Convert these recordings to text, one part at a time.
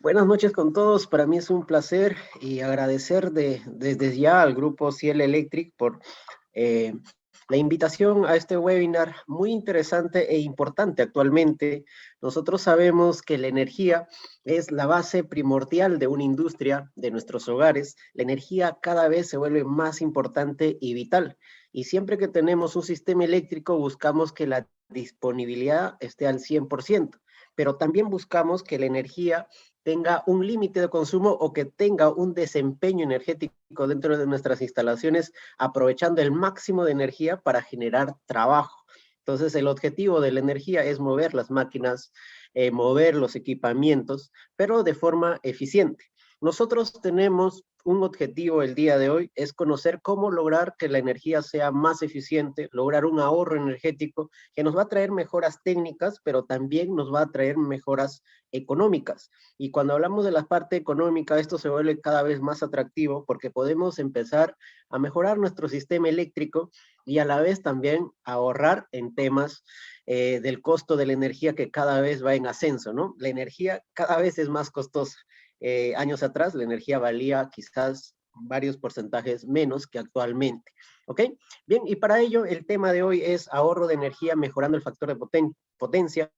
Buenas noches con todos. Para mí es un placer y agradecer desde ya al grupo Ciel Electric por eh, la invitación a este webinar muy interesante e importante actualmente. Nosotros sabemos que la energía es la base primordial de una industria, de nuestros hogares. La energía cada vez se vuelve más importante y vital. Y siempre que tenemos un sistema eléctrico buscamos que la disponibilidad esté al 100%, pero también buscamos que la energía tenga un límite de consumo o que tenga un desempeño energético dentro de nuestras instalaciones, aprovechando el máximo de energía para generar trabajo. Entonces, el objetivo de la energía es mover las máquinas, mover los equipamientos, pero de forma eficiente. Nosotros tenemos un objetivo el día de hoy, es conocer cómo lograr que la energía sea más eficiente, lograr un ahorro energético que nos va a traer mejoras técnicas, pero también nos va a traer mejoras económicas. Y cuando hablamos de la parte económica, esto se vuelve cada vez más atractivo porque podemos empezar a mejorar nuestro sistema eléctrico y a la vez también ahorrar en temas del costo de la energía que cada vez va en ascenso, ¿no? La energía cada vez es más costosa. Años atrás la energía valía quizás varios porcentajes menos que actualmente. ¿Ok? Bien, y para ello el tema de hoy es ahorro de energía mejorando el factor de potencia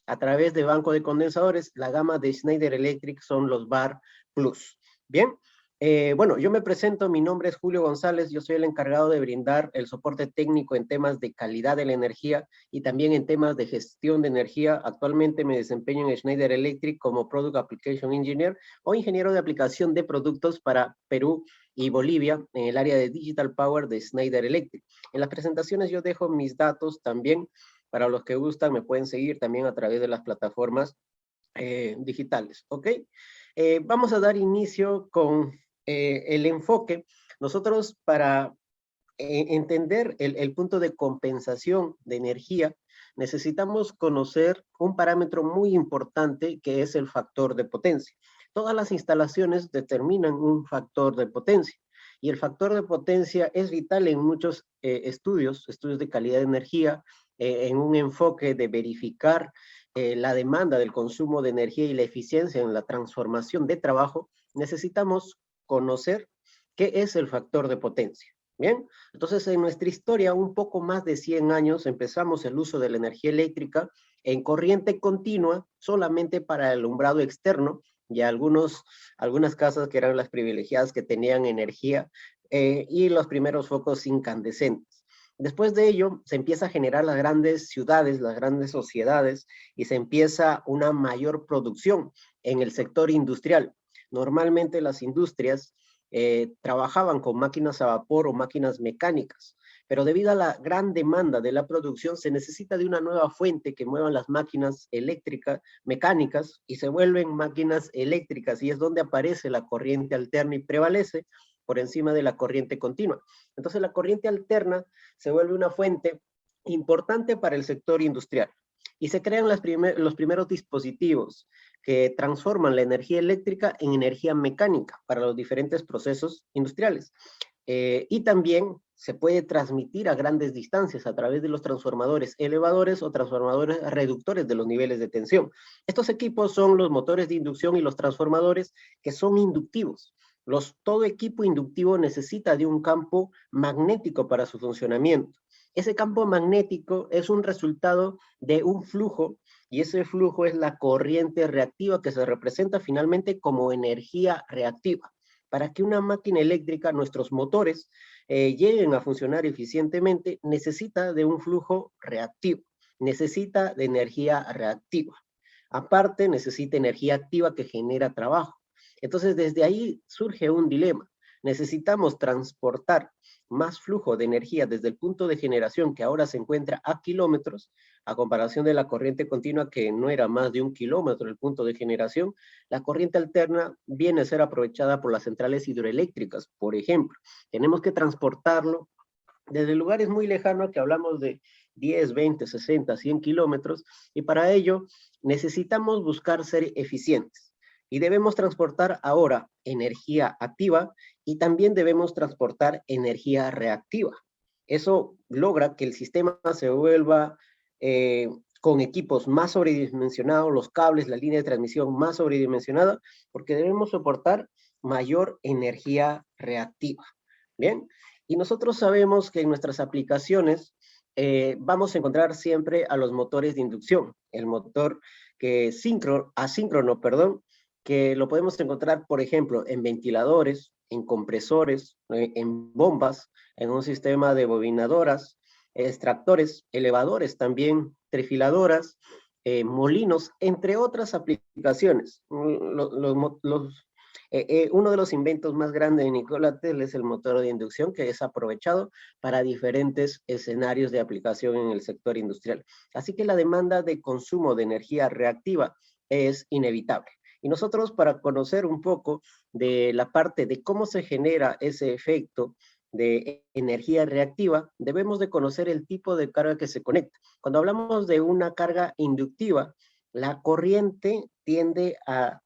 a través de banco de condensadores. La gama de Schneider Electric son los VAR Plus. Bien, bueno, yo me presento, mi nombre es Julio González, yo soy el encargado de brindar el soporte técnico en temas de calidad de la energía y también en temas de gestión de energía. Actualmente me desempeño en Schneider Electric como Product Application Engineer o ingeniero de aplicación de productos para Perú y Bolivia en el área de Digital Power de Schneider Electric. En las presentaciones yo dejo mis datos también. Para los que gustan, me pueden seguir también a través de las plataformas digitales, ¿ok? Vamos a dar inicio con el enfoque. Nosotros para entender el punto de compensación de energía, necesitamos conocer un parámetro muy importante que es el factor de potencia. Todas las instalaciones determinan un factor de potencia y el factor de potencia es vital en muchos estudios de calidad de energía, en un enfoque de verificar la demanda del consumo de energía y la eficiencia en la transformación de trabajo. Necesitamos conocer qué es el factor de potencia. Bien, entonces en nuestra historia, un poco más de 100 años, empezamos el uso de la energía eléctrica en corriente continua solamente para el alumbrado externo y algunas casas que eran las privilegiadas que tenían energía y los primeros focos incandescentes. Después de ello, se empieza a generar las grandes ciudades, las grandes sociedades y se empieza una mayor producción en el sector industrial. Normalmente las industrias trabajaban con máquinas a vapor o máquinas mecánicas, pero debido a la gran demanda de la producción se necesita de una nueva fuente que muevan las máquinas eléctricas, mecánicas, y se vuelven máquinas eléctricas, y es donde aparece la corriente alterna y prevalece por encima de la corriente continua. Entonces la corriente alterna se vuelve una fuente importante para el sector industrial y se crean los primeros dispositivos que transforman la energía eléctrica en energía mecánica para los diferentes procesos industriales. Y también se puede transmitir a grandes distancias a través de los transformadores elevadores o transformadores reductores de los niveles de tensión. Estos equipos son los motores de inducción y los transformadores que son inductivos. Todo equipo inductivo necesita de un campo magnético para su funcionamiento. Ese campo magnético es un resultado de un flujo y ese flujo es la corriente reactiva que se representa finalmente como energía reactiva. Para que una máquina eléctrica, nuestros motores, lleguen a funcionar eficientemente, necesita de un flujo reactivo, necesita de energía reactiva. Aparte, necesita energía activa que genera trabajo. Entonces, desde ahí surge un dilema. Necesitamos transportar más flujo de energía desde el punto de generación que ahora se encuentra a kilómetros, a comparación de la corriente continua que no era más de 1 kilómetro el punto de generación. La corriente alterna viene a ser aprovechada por las centrales hidroeléctricas, por ejemplo. Tenemos que transportarlo desde lugares muy lejanos que hablamos de 10, 20, 60, 100 kilómetros, y para ello necesitamos buscar ser eficientes. Y debemos transportar ahora energía activa y también debemos transportar energía reactiva. Eso logra que el sistema se vuelva con equipos más sobredimensionados, los cables, la línea de transmisión más sobredimensionada, porque debemos soportar mayor energía reactiva. Bien, y nosotros sabemos que en nuestras aplicaciones vamos a encontrar siempre a los motores de inducción, el motor asíncrono, perdón, que lo podemos encontrar, por ejemplo, en ventiladores, en compresores, en bombas, en un sistema de bobinadoras, extractores, elevadores también, trifiladoras, molinos, entre otras aplicaciones. Uno de los inventos más grandes de Nikola Tesla es el motor de inducción, que es aprovechado para diferentes escenarios de aplicación en el sector industrial. Así que la demanda de consumo de energía reactiva es inevitable. Y nosotros, para conocer un poco de la parte de cómo se genera ese efecto de energía reactiva, debemos de conocer el tipo de carga que se conecta. Cuando hablamos de una carga inductiva, la corriente tiende a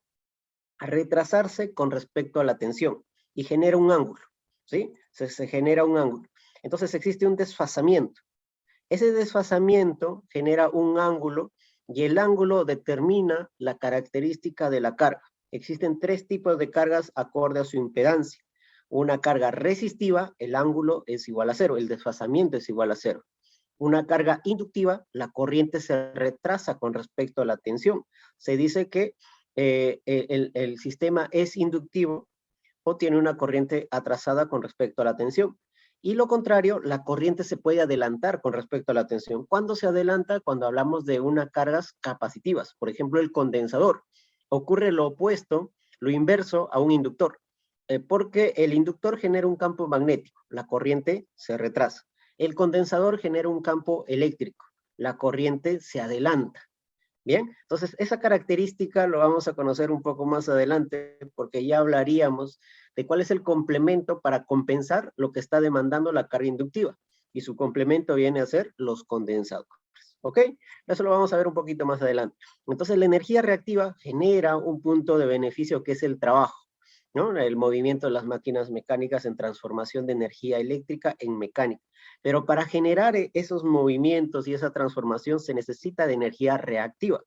retrasarse con respecto a la tensión y genera un ángulo, ¿sí? Se genera un ángulo. Entonces existe un desfasamiento. Ese desfasamiento genera un ángulo y el ángulo determina la característica de la carga. Existen tres tipos de cargas acorde a su impedancia. Una carga resistiva, el ángulo es igual a cero, el desfasamiento es igual a cero. Una carga inductiva, la corriente se retrasa con respecto a la tensión. Se dice que el sistema es inductivo o tiene una corriente atrasada con respecto a la tensión. Y lo contrario, la corriente se puede adelantar con respecto a la tensión. ¿Cuándo se adelanta? Cuando hablamos de unas cargas capacitivas. Por ejemplo, el condensador. Ocurre lo opuesto, lo inverso a un inductor. Porque el inductor genera un campo magnético. La corriente se retrasa. El condensador genera un campo eléctrico. La corriente se adelanta. Bien, entonces esa característica lo vamos a conocer un poco más adelante porque ya hablaríamos de cuál es el complemento para compensar lo que está demandando la carga inductiva. Y su complemento viene a ser los condensadores. ¿Ok? Eso lo vamos a ver un poquito más adelante. Entonces la energía reactiva genera un punto de beneficio que es el trabajo, ¿no? El movimiento de las máquinas mecánicas en transformación de energía eléctrica en mecánica. Pero para generar esos movimientos y esa transformación se necesita de energía reactiva,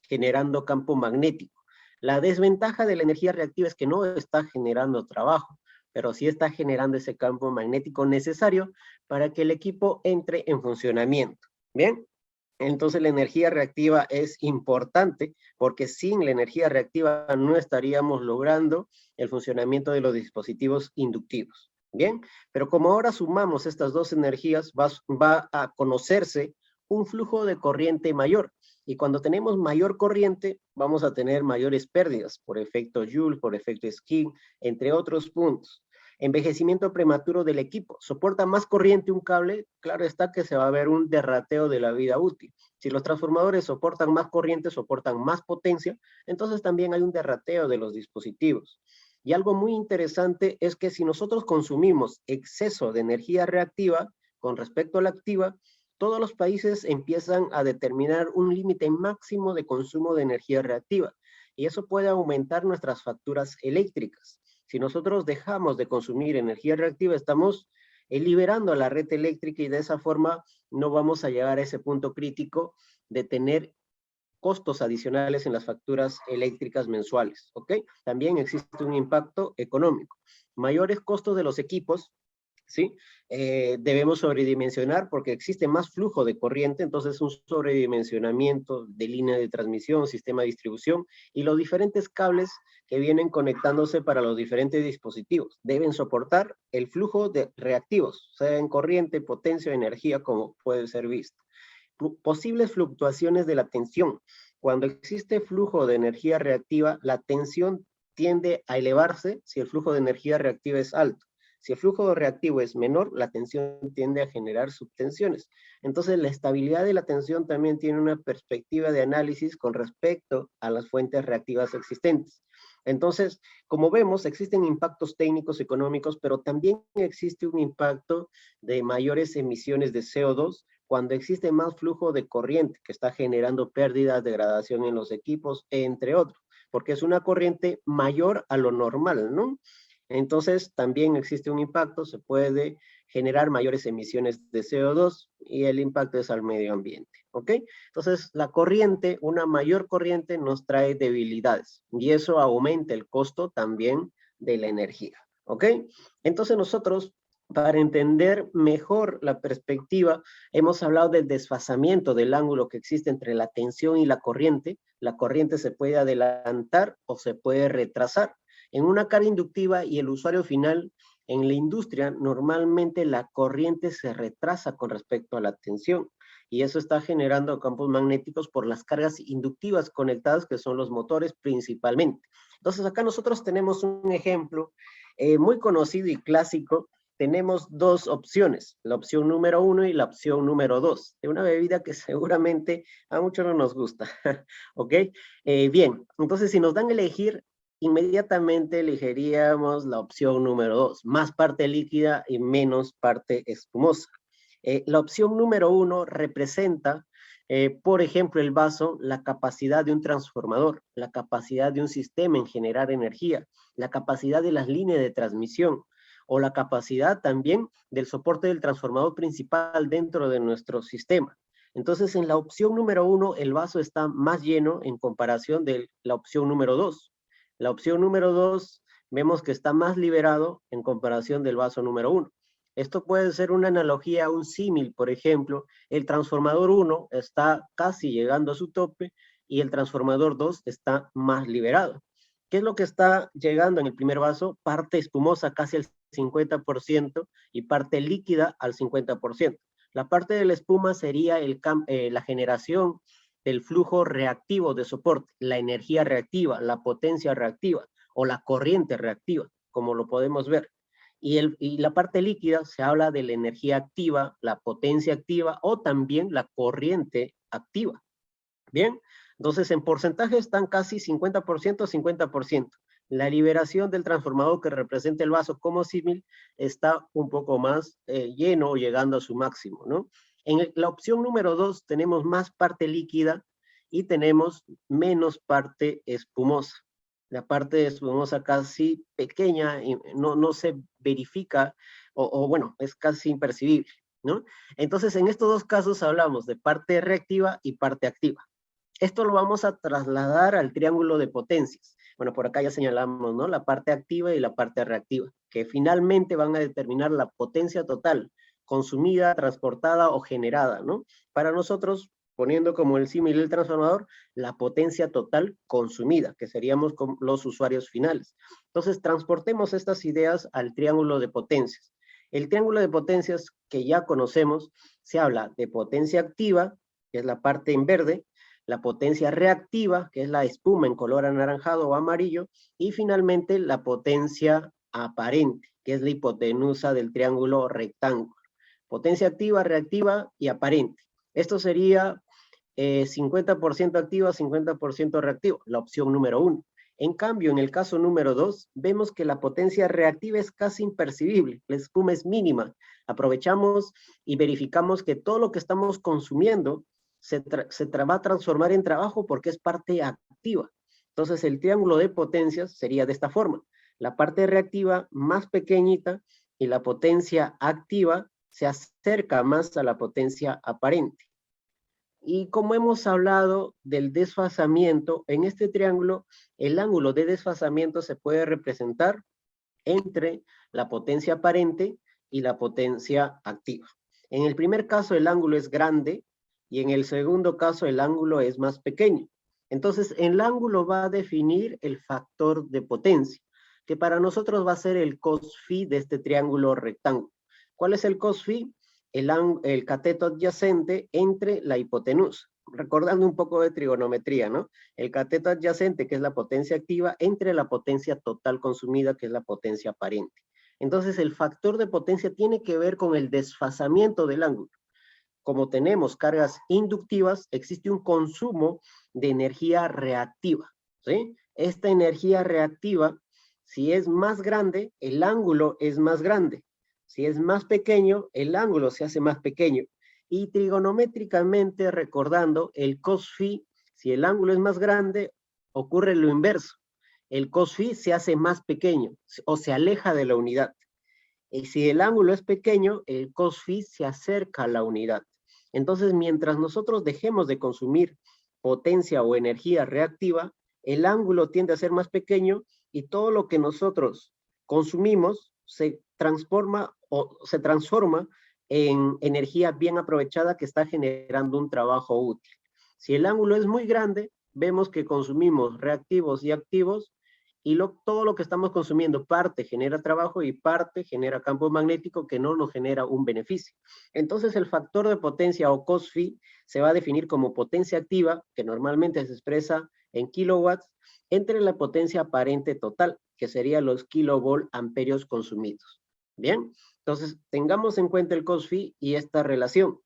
generando campo magnético. La desventaja de la energía reactiva es que no está generando trabajo, pero sí está generando ese campo magnético necesario para que el equipo entre en funcionamiento. ¿Bien? Entonces la energía reactiva es importante porque sin la energía reactiva no estaríamos logrando el funcionamiento de los dispositivos inductivos. Bien, pero como ahora sumamos estas dos energías, va a conocerse un flujo de corriente mayor. Y cuando tenemos mayor corriente, vamos a tener mayores pérdidas por efecto Joule, por efecto Skin, entre otros puntos. Envejecimiento prematuro del equipo. ¿Soporta más corriente un cable? Claro está que se va a ver un derrateo de la vida útil. Si los transformadores soportan más corriente, soportan más potencia, entonces también hay un derrateo de los dispositivos. Y algo muy interesante es que si nosotros consumimos exceso de energía reactiva con respecto a la activa, todos los países empiezan a determinar un límite máximo de consumo de energía reactiva. Y eso puede aumentar nuestras facturas eléctricas. Si nosotros dejamos de consumir energía reactiva, estamos liberando la red eléctrica y de esa forma no vamos a llegar a ese punto crítico de tener costos adicionales en las facturas eléctricas mensuales, ¿ok? También existe un impacto económico. Mayores costos de los equipos, ¿sí? Debemos sobredimensionar porque existe más flujo de corriente, entonces un sobredimensionamiento de línea de transmisión, sistema de distribución y los diferentes cables que vienen conectándose para los diferentes dispositivos. Deben soportar el flujo de reactivos, sea en corriente, potencia o energía, como puede ser visto. Posibles fluctuaciones de la tensión. Cuando existe flujo de energía reactiva, la tensión tiende a elevarse si el flujo de energía reactiva es alto. Si el flujo reactivo es menor, la tensión tiende a generar subtensiones. Entonces, la estabilidad de la tensión también tiene una perspectiva de análisis con respecto a las fuentes reactivas existentes. Entonces, como vemos, existen impactos técnicos, económicos, pero también existe un impacto de mayores emisiones de CO2 cuando existe más flujo de corriente que está generando pérdidas, degradación en los equipos, entre otros, porque es una corriente mayor a lo normal, ¿no? Entonces, también existe un impacto, se puede generar mayores emisiones de CO2 y el impacto es al medio ambiente, ¿ok? Entonces, la corriente, una mayor corriente nos trae debilidades y eso aumenta el costo también de la energía, ¿ok? Entonces nosotros, para entender mejor la perspectiva, hemos hablado del desfasamiento del ángulo que existe entre la tensión y la corriente. La corriente se puede adelantar o se puede retrasar. En una carga inductiva y el usuario final, en la industria, normalmente la corriente se retrasa con respecto a la tensión y eso está generando campos magnéticos por las cargas inductivas conectadas, que son los motores principalmente. Entonces acá nosotros tenemos un ejemplo muy conocido y clásico. Tenemos dos opciones, la opción número 1 y la opción número 2, de una bebida que seguramente a muchos no nos gusta, ¿ok? Bien, entonces si nos dan a elegir, inmediatamente elegiríamos la opción número 2, más parte líquida y menos parte espumosa. La opción número 1 representa, por ejemplo, el vaso, la capacidad de un transformador, la capacidad de un sistema en generar energía, la capacidad de las líneas de transmisión, o la capacidad también del soporte del transformador principal dentro de nuestro sistema. Entonces, en la opción número 1, el vaso está más lleno en comparación de la opción número 2. La opción número 2, vemos que está más liberado en comparación del vaso número 1. Esto puede ser una analogía, un símil, por ejemplo, el transformador 1 está casi llegando a su tope y el transformador 2 está más liberado. ¿Qué es lo que está llegando en el primer vaso? Parte espumosa casi al 50% y parte líquida al 50%. La parte de la espuma sería la generación del flujo reactivo de soporte, la energía reactiva, la potencia reactiva o la corriente reactiva, como lo podemos ver. Y la parte líquida se habla de la energía activa, la potencia activa o también la corriente activa. Bien, entonces en porcentaje están casi 50%, 50%. La liberación del transformador que representa el vaso como símil está un poco más lleno o llegando a su máximo, ¿no? En la opción número 2 tenemos más parte líquida y tenemos menos parte espumosa. La parte espumosa casi pequeña, y no se verifica o bueno, es casi impercibible, ¿no? Entonces en estos dos casos hablamos de parte reactiva y parte activa. Esto lo vamos a trasladar al triángulo de potencias. Bueno, por acá ya señalamos, ¿no? La parte activa y la parte reactiva, que finalmente van a determinar la potencia total, consumida, transportada o generada, ¿no? Para nosotros, poniendo como el símil el transformador, la potencia total consumida, que seríamos los usuarios finales. Entonces, transportemos estas ideas al triángulo de potencias. El triángulo de potencias que ya conocemos, se habla de potencia activa, que es la parte en verde, la potencia reactiva, que es la espuma en color anaranjado o amarillo, y finalmente la potencia aparente, que es la hipotenusa del triángulo rectángulo. Potencia activa, reactiva y aparente. Esto sería 50% activa, 50% reactiva, la opción número 1. En cambio, en el caso número 2, vemos que la potencia reactiva es casi impercibible, la espuma es mínima. Aprovechamos y verificamos que todo lo que estamos consumiendo se va a transformar en trabajo porque es parte activa. Entonces, el triángulo de potencias sería de esta forma. La parte reactiva más pequeñita y la potencia activa se acerca más a la potencia aparente. Y como hemos hablado del desfasamiento, en este triángulo, el ángulo de desfasamiento se puede representar entre la potencia aparente y la potencia activa. En el primer caso, el ángulo es grande, y en el segundo caso el ángulo es más pequeño. Entonces, el ángulo va a definir el factor de potencia, que para nosotros va a ser el cos phi de este triángulo rectángulo. ¿Cuál es el cos phi? El cateto adyacente entre la hipotenusa. Recordando un poco de trigonometría, ¿no? El cateto adyacente, que es la potencia activa, entre la potencia total consumida, que es la potencia aparente. Entonces, el factor de potencia tiene que ver con el desfasamiento del ángulo. Como tenemos cargas inductivas, existe un consumo de energía reactiva, ¿sí? Esta energía reactiva, si es más grande, el ángulo es más grande. Si es más pequeño, el ángulo se hace más pequeño. Y trigonométricamente, recordando, el cos phi, si el ángulo es más grande, ocurre lo inverso. El cos phi se hace más pequeño o se aleja de la unidad. Y si el ángulo es pequeño, el cost-phi se acerca a la unidad. Entonces, mientras nosotros dejemos de consumir potencia o energía reactiva, el ángulo tiende a ser más pequeño y todo lo que nosotros consumimos se transforma en energía bien aprovechada que está generando un trabajo útil. Si el ángulo es muy grande, vemos que consumimos reactivos y activos y todo lo que estamos consumiendo, parte genera trabajo y parte genera campo magnético que no nos genera un beneficio. Entonces el factor de potencia o cost-phi se va a definir como potencia activa, que normalmente se expresa en kilowatts, entre la potencia aparente total, que sería los kilovolt amperios consumidos. Bien, entonces tengamos en cuenta el cost-phi y esta relación,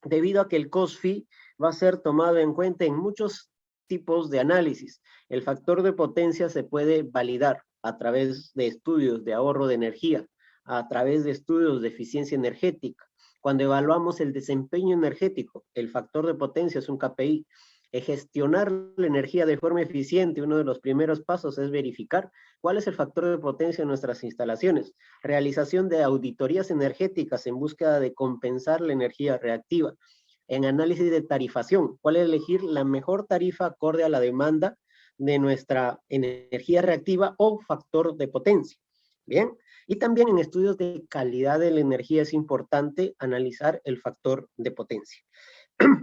debido a que el cost-phi va a ser tomado en cuenta en muchos tipos de análisis. El factor de potencia se puede validar a través de estudios de ahorro de energía, a través de estudios de eficiencia energética. Cuando evaluamos el desempeño energético, el factor de potencia es un KPI. Gestionar la energía de forma eficiente, uno de los primeros pasos es verificar cuál es el factor de potencia en nuestras instalaciones. Realización de auditorías energéticas en búsqueda de compensar la energía reactiva. En análisis de tarifación, cuál es elegir la mejor tarifa acorde a la demanda de nuestra energía reactiva o factor de potencia. Bien, y también en estudios de calidad de la energía es importante analizar el factor de potencia.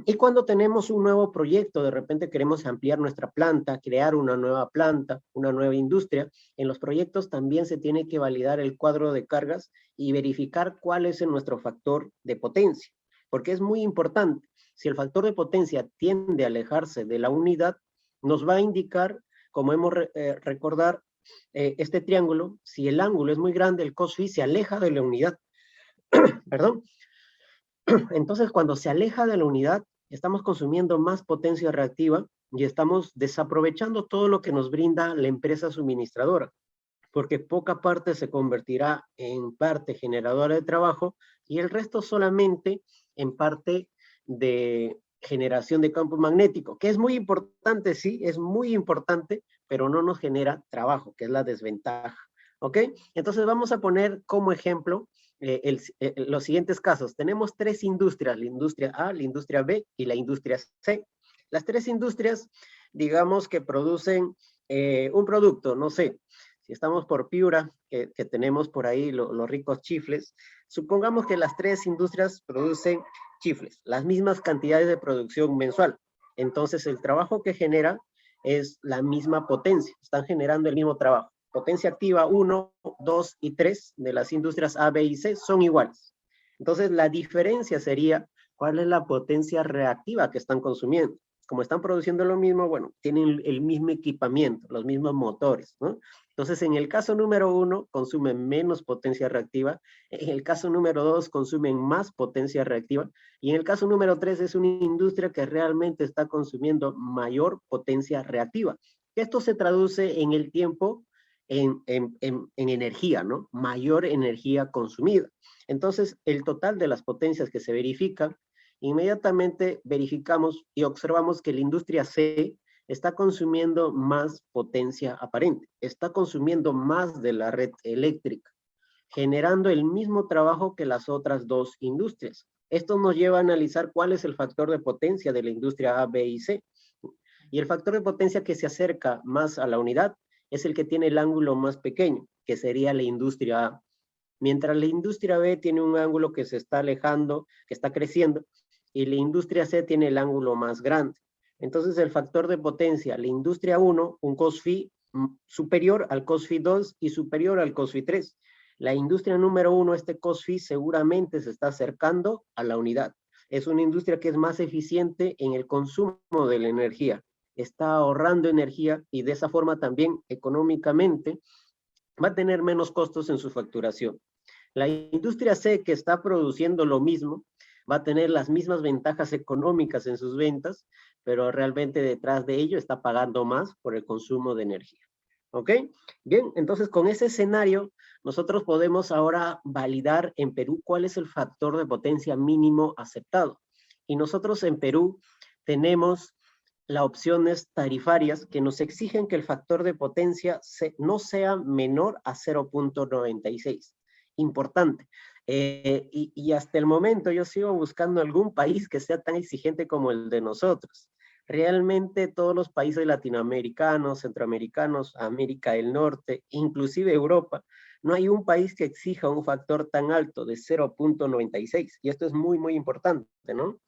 Y cuando tenemos un nuevo proyecto, de repente queremos ampliar nuestra planta, crear una nueva planta, una nueva industria, en los proyectos también se tiene que validar el cuadro de cargas y verificar cuál es nuestro factor de potencia, porque es muy importante. Si el factor de potencia tiende a alejarse de la unidad, nos va a indicar, como hemos recordar, este triángulo, si el ángulo es muy grande, el cost-phi se aleja de la unidad. Perdón. Entonces, cuando se aleja de la unidad, estamos consumiendo más potencia reactiva y estamos desaprovechando todo lo que nos brinda la empresa suministradora, porque poca parte se convertirá en parte generadora de trabajo y el resto solamente en parte de generación de campo magnético, que es muy importante, sí, es muy importante, pero no nos genera trabajo, que es la desventaja. ¿Ok? Entonces vamos a poner como ejemplo los siguientes casos. Tenemos tres industrias, la industria A, la industria B y la industria C. Las tres industrias, digamos que producen un producto, no sé, si estamos por Piura, que tenemos por ahí los ricos chifles, supongamos que las tres industrias producen chifles, las mismas cantidades de producción mensual. Entonces el trabajo que genera es la misma potencia, están generando el mismo trabajo. Potencia activa 1, 2 y 3 de las industrias A, B y C son iguales. Entonces la diferencia sería cuál es la potencia reactiva que están consumiendo. Como están produciendo lo mismo, bueno, tienen el mismo equipamiento, los mismos motores, ¿no? Entonces, en el caso número 1, consumen menos potencia reactiva. En el caso número 2, consumen más potencia reactiva. Y en el caso número 3, es una industria que realmente está consumiendo mayor potencia reactiva. Esto se traduce en el tiempo en energía, ¿no? Mayor energía consumida. Entonces, el total de las potencias que se verifican, inmediatamente verificamos y observamos que la industria C está consumiendo más potencia aparente, está consumiendo más de la red eléctrica, generando el mismo trabajo que las otras dos industrias. Esto nos lleva a analizar cuál es el factor de potencia de la industria A, B y C. Y el factor de potencia que se acerca más a la unidad es el que tiene el ángulo más pequeño, que sería la industria A. Mientras la industria B tiene un ángulo que se está alejando, que está creciendo, y la industria C tiene el ángulo más grande. Entonces el factor de potencia, la industria 1, un cost-phi superior al cost-phi 2 y superior al cost-phi 3. La industria número 1, este cost-phi seguramente se está acercando a la unidad. Es una industria que es más eficiente en el consumo de la energía. Está ahorrando energía y de esa forma también económicamente va a tener menos costos en su facturación. La industria C, que está produciendo lo mismo, va a tener las mismas ventajas económicas en sus ventas, pero realmente detrás de ello está pagando más por el consumo de energía. ¿Ok? Bien, entonces con ese escenario, nosotros podemos ahora validar en Perú cuál es el factor de potencia mínimo aceptado. Y nosotros en Perú tenemos las opciones tarifarias que nos exigen que el factor de potencia no sea menor a 0.96. importante. Y hasta el momento yo sigo buscando algún país que sea tan exigente como el de nosotros. Realmente todos los países latinoamericanos, centroamericanos, América del Norte, inclusive Europa, no hay un país que exija un factor tan alto de 0.96. Y esto es muy, muy importante, ¿no?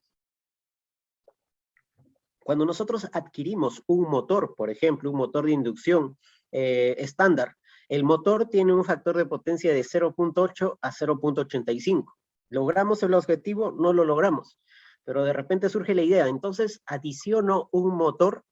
Cuando nosotros adquirimos un motor, por ejemplo, un motor de inducción estándar, el motor tiene un factor de potencia de 0.8 a 0.85. ¿Logramos el objetivo? No lo logramos. Pero de repente surge la idea, entonces adiciono un motor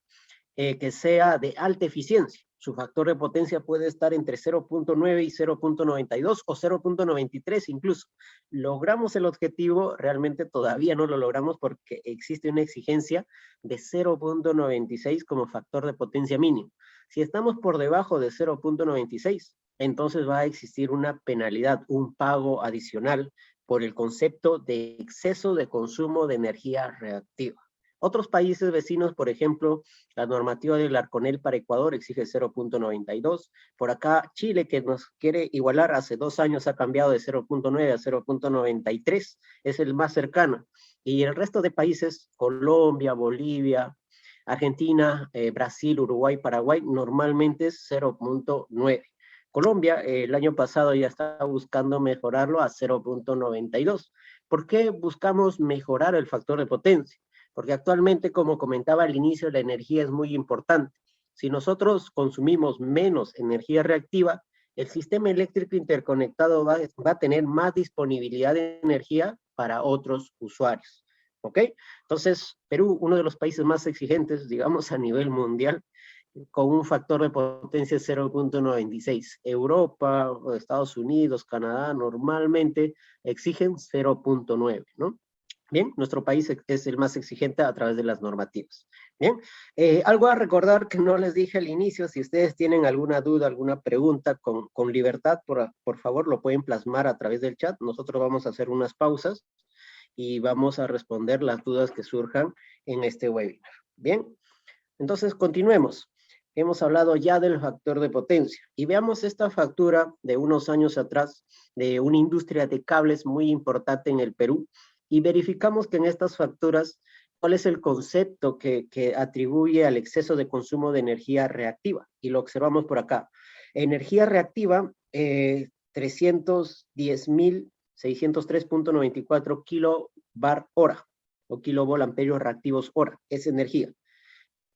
que sea de alta eficiencia. Su factor de potencia puede estar entre 0.9 y 0.92 o 0.93 incluso. ¿Logramos el objetivo? Realmente todavía no lo logramos porque existe una exigencia de 0.96 como factor de potencia mínimo. Si estamos por debajo de 0.96, entonces va a existir una penalidad, un pago adicional por el concepto de exceso de consumo de energía reactiva. Otros países vecinos, por ejemplo, la normativa del Arconel para Ecuador exige 0.92. Por acá, Chile, que nos quiere igualar, hace 2 años ha cambiado de 0.9 a 0.93, es el más cercano. Y el resto de países, Colombia, Bolivia, Argentina, Brasil, Uruguay, Paraguay, normalmente es 0.9. Colombia, el año pasado ya estaba buscando mejorarlo a 0.92. ¿Por qué buscamos mejorar el factor de potencia? Porque actualmente, como comentaba al inicio, la energía es muy importante. Si nosotros consumimos menos energía reactiva, el sistema eléctrico interconectado va a tener más disponibilidad de energía para otros usuarios. ¿Ok? Entonces, Perú, uno de los países más exigentes, digamos, a nivel mundial, con un factor de potencia 0.96. Europa, Estados Unidos, Canadá, normalmente exigen 0.9, ¿no? Bien, nuestro país es el más exigente a través de las normativas. Bien, algo a recordar que no les dije al inicio, si ustedes tienen alguna duda, alguna pregunta, con libertad, por favor, lo pueden plasmar a través del chat. Nosotros vamos a hacer unas pausas y vamos a responder las dudas que surjan en este webinar. Bien, entonces continuemos. Hemos hablado ya del factor de potencia y veamos esta factura de unos años atrás de una industria de cables muy importante en el Perú, y verificamos que en estas facturas, ¿cuál es el concepto que atribuye al exceso de consumo de energía reactiva? Y lo observamos por acá. Energía reactiva, 310.603.94 kilobar hora o kilovolt-amperios reactivos hora, es energía.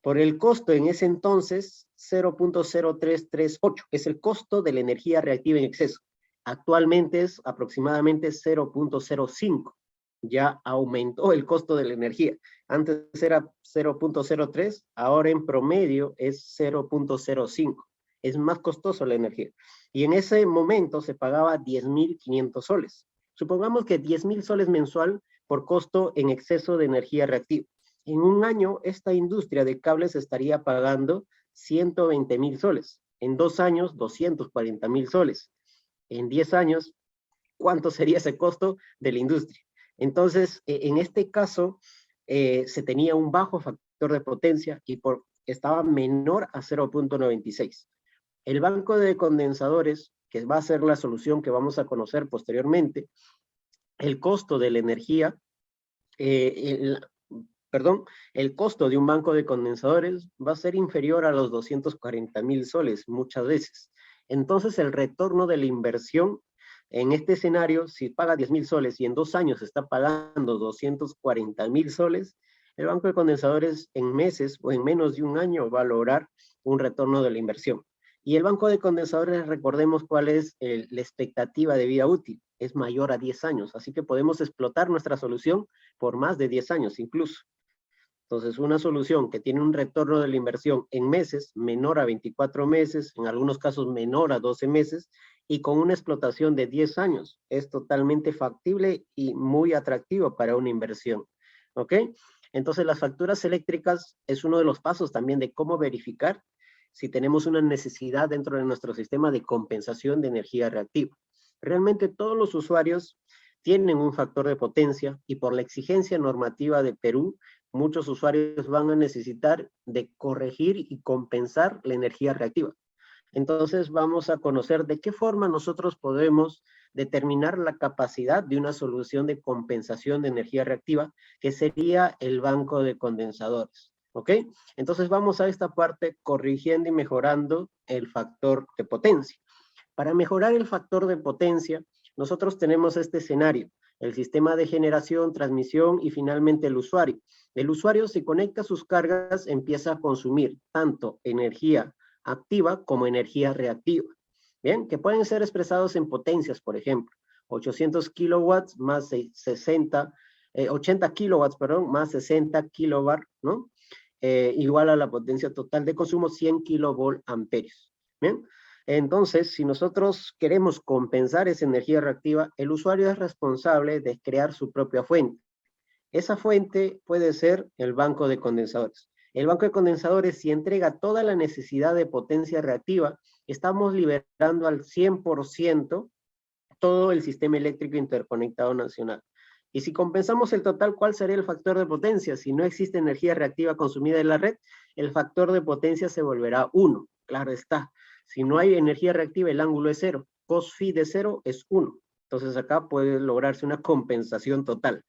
Por el costo en ese entonces, 0.0338, es el costo de la energía reactiva en exceso. Actualmente es aproximadamente 0.05. Ya aumentó el costo de la energía. Antes era 0.03, ahora en promedio es 0.05. Es más costoso la energía. Y en ese momento se pagaba 10.500 soles. Supongamos que 10.000 soles mensual por costo en exceso de energía reactiva. En un año, esta industria de cables estaría pagando 120.000 soles. En 2 años, 240.000 soles. En 10 años, ¿cuánto sería ese costo de la industria? Entonces, en este caso, se tenía un bajo factor de potencia y estaba menor a 0.96. El banco de condensadores, que va a ser la solución que vamos a conocer posteriormente, el costo de la energía, el costo de un banco de condensadores va a ser inferior a los 240.000 soles muchas veces. Entonces, el retorno de la inversión en este escenario, si paga 10.000 soles y en 2 años está pagando 240.000 soles, el banco de condensadores en meses o en menos de un año va a lograr un retorno de la inversión. Y el banco de condensadores, recordemos cuál es la expectativa de vida útil, es mayor a 10 años, así que podemos explotar nuestra solución por más de 10 años incluso. Entonces, una solución que tiene un retorno de la inversión en meses, menor a 24 meses, en algunos casos menor a 12 meses, y con una explotación de 10 años, es totalmente factible y muy atractivo para una inversión. ¿Ok? Entonces, las facturas eléctricas es uno de los pasos también de cómo verificar si tenemos una necesidad dentro de nuestro sistema de compensación de energía reactiva. Realmente todos los usuarios tienen un factor de potencia y por la exigencia normativa de Perú, muchos usuarios van a necesitar de corregir y compensar la energía reactiva. Entonces vamos a conocer de qué forma nosotros podemos determinar la capacidad de una solución de compensación de energía reactiva, que sería el banco de condensadores. ¿Ok? Entonces vamos a esta parte corrigiendo y mejorando el factor de potencia. Para mejorar el factor de potencia, nosotros tenemos este escenario: el sistema de generación, transmisión y finalmente el usuario. El usuario, si conecta sus cargas, empieza a consumir tanto energía activa como energía reactiva. Bien, que pueden ser expresados en potencias, por ejemplo, 800 kilowatts más 80 kilowatts, perdón, más 60 kilobar, ¿no? Igual a la potencia total de consumo, 100 kilovolt amperios. Bien, entonces, si nosotros queremos compensar esa energía reactiva, el usuario es responsable de crear su propia fuente. Esa fuente puede ser el banco de condensadores. El banco de condensadores, si entrega toda la necesidad de potencia reactiva, estamos liberando al 100% todo el sistema eléctrico interconectado nacional. Y si compensamos el total, ¿cuál sería el factor de potencia? Si no existe energía reactiva consumida en la red, el factor de potencia se volverá 1. Claro está. Si no hay energía reactiva, el ángulo es 0. Cos phi de 0 es 1. Entonces acá puede lograrse una compensación total,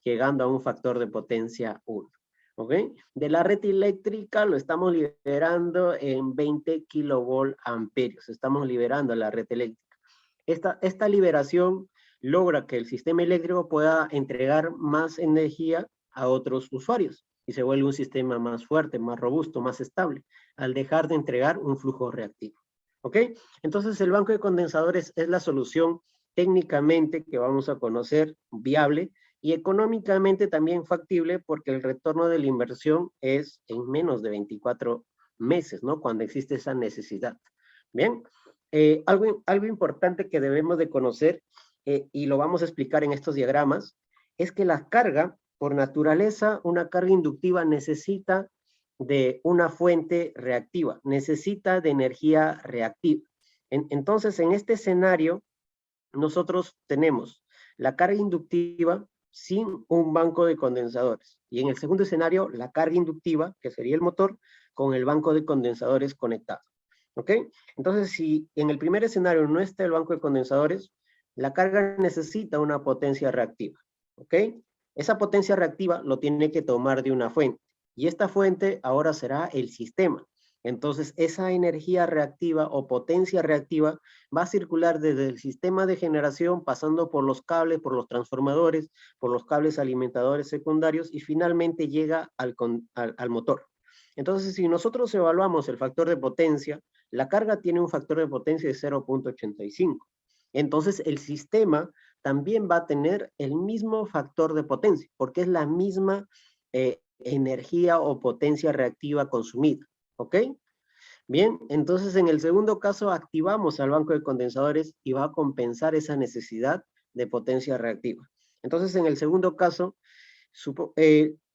llegando a un factor de potencia 1. ¿Ok? De la red eléctrica lo estamos liberando en 20 kilovolt amperios. Estamos liberando la red eléctrica. Esta liberación logra que el sistema eléctrico pueda entregar más energía a otros usuarios y se vuelve un sistema más fuerte, más robusto, más estable, al dejar de entregar un flujo reactivo. ¿Ok? Entonces el banco de condensadores es la solución técnicamente que vamos a conocer viable y económicamente también factible, porque el retorno de la inversión es en menos de 24 meses, ¿no? Cuando existe esa necesidad. Bien, algo importante que debemos de conocer, y lo vamos a explicar en estos diagramas, es que la carga, por naturaleza, una carga inductiva necesita de una fuente reactiva, necesita de energía reactiva. Entonces, en este escenario, nosotros tenemos la carga inductiva sin un banco de condensadores. Y en el segundo escenario, la carga inductiva, que sería el motor, con el banco de condensadores conectado. ¿Ok? Entonces, si en el primer escenario no está el banco de condensadores, la carga necesita una potencia reactiva. ¿Ok? Esa potencia reactiva lo tiene que tomar de una fuente. Y esta fuente ahora será el sistema. Entonces, esa energía reactiva o potencia reactiva va a circular desde el sistema de generación, pasando por los cables, por los transformadores, por los cables alimentadores secundarios y finalmente llega al motor. Entonces, si nosotros evaluamos el factor de potencia, la carga tiene un factor de potencia de 0.85. Entonces, el sistema también va a tener el mismo factor de potencia, porque es la misma energía o potencia reactiva consumida. ¿Ok? Bien, entonces en el segundo caso activamos al banco de condensadores y va a compensar esa necesidad de potencia reactiva. Entonces en el segundo caso,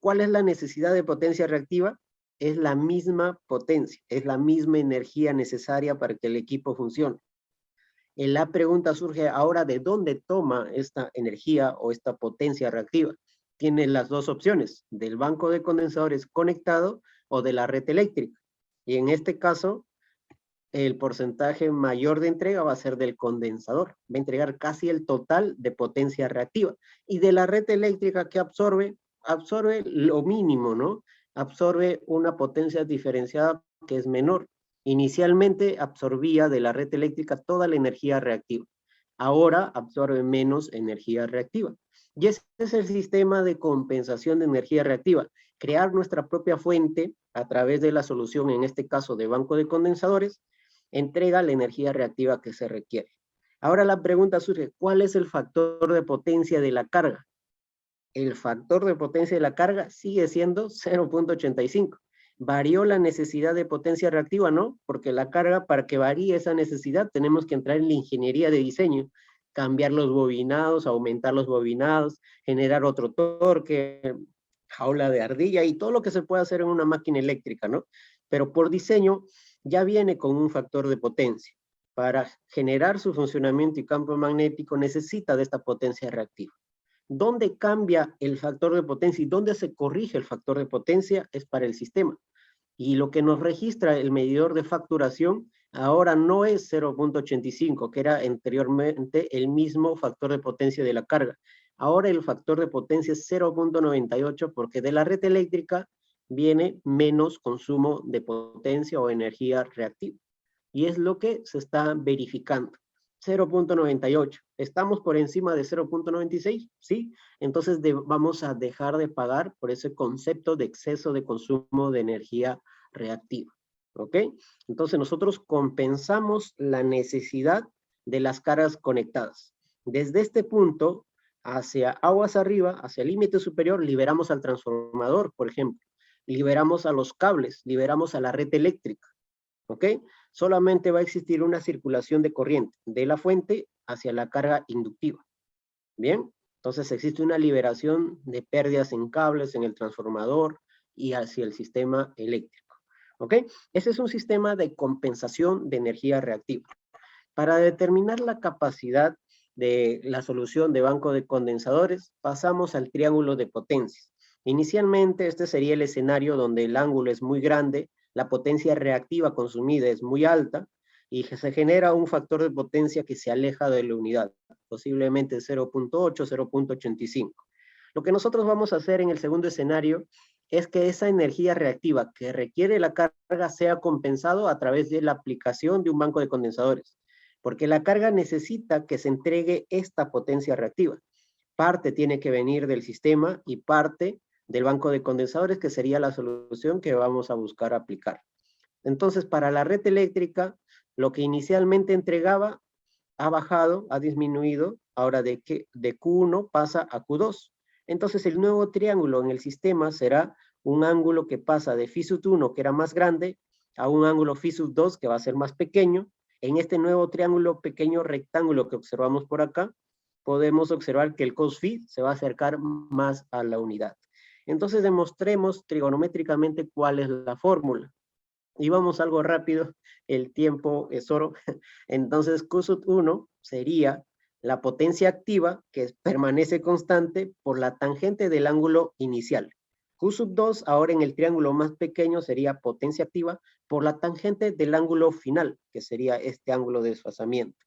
¿cuál es la necesidad de potencia reactiva? Es la misma potencia, es la misma energía necesaria para que el equipo funcione. La pregunta surge ahora: ¿de dónde toma esta energía o esta potencia reactiva? Tiene las dos opciones: del banco de condensadores conectado o de la red eléctrica. Y en este caso, el porcentaje mayor de entrega va a ser del condensador. Va a entregar casi el total de potencia reactiva. Y de la red eléctrica, que absorbe lo mínimo, ¿no? Absorbe una potencia diferenciada que es menor. Inicialmente absorbía de la red eléctrica toda la energía reactiva. Ahora absorbe menos energía reactiva. Y ese es el sistema de compensación de energía reactiva: crear nuestra propia fuente a través de la solución, en este caso de banco de condensadores, entrega la energía reactiva que se requiere. Ahora la pregunta surge: ¿cuál es el factor de potencia de la carga? El factor de potencia de la carga sigue siendo 0.85. ¿Varió la necesidad de potencia reactiva? No, porque la carga, para que varíe esa necesidad, tenemos que entrar en la ingeniería de diseño, cambiar los bobinados, aumentar los bobinados, generar otro torque, jaula de ardilla y todo lo que se puede hacer en una máquina eléctrica, ¿no? Pero por diseño ya viene con un factor de potencia. Para generar su funcionamiento y campo magnético necesita de esta potencia reactiva. ¿Dónde cambia el factor de potencia y dónde se corrige el factor de potencia? Es para el sistema. Y lo que nos registra el medidor de facturación Ahora no es 0.85, que era anteriormente el mismo factor de potencia de la carga. Ahora el factor de potencia es 0.98 porque de la red eléctrica viene menos consumo de potencia o energía reactiva. Y es lo que se está verificando. 0.98. ¿Estamos por encima de 0.96? Sí. Entonces vamos a dejar de pagar por ese concepto de exceso de consumo de energía reactiva. ¿Ok? Entonces nosotros compensamos la necesidad de las cargas conectadas. Desde este punto, hacia aguas arriba, hacia el límite superior, liberamos al transformador, por ejemplo. Liberamos a los cables, liberamos a la red eléctrica. ¿Ok? Solamente va a existir una circulación de corriente de la fuente hacia la carga inductiva. ¿Bien? Entonces existe una liberación de pérdidas en cables, en el transformador y hacia el sistema eléctrico. ¿Ok? Ese es un sistema de compensación de energía reactiva. Para determinar la capacidad de la solución de banco de condensadores, pasamos al triángulo de potencias. Inicialmente, este sería el escenario donde el ángulo es muy grande, la potencia reactiva consumida es muy alta y se genera un factor de potencia que se aleja de la unidad, posiblemente 0.8, 0.85. Lo que nosotros vamos a hacer en el segundo escenario es que esa energía reactiva que requiere la carga sea compensado a través de la aplicación de un banco de condensadores, porque la carga necesita que se entregue esta potencia reactiva. Parte tiene que venir del sistema y parte del banco de condensadores, que sería la solución que vamos a buscar aplicar. Entonces, para la red eléctrica, lo que inicialmente entregaba ha bajado, ha disminuido, ahora de Q1 pasa a Q2. Entonces, el nuevo triángulo en el sistema será un ángulo que pasa de phi sub 1, que era más grande, a un ángulo phi sub 2, que va a ser más pequeño. En este nuevo triángulo pequeño rectángulo que observamos por acá, podemos observar que el cos phi se va a acercar más a la unidad. Entonces, demostremos trigonométricamente cuál es la fórmula. Y vamos algo rápido, el tiempo es oro. Entonces, Q sub 1 sería la potencia activa que permanece constante por la tangente del ángulo inicial. Q sub 2, ahora en el triángulo más pequeño, sería potencia activa por la tangente del ángulo final, que sería este ángulo de desfasamiento.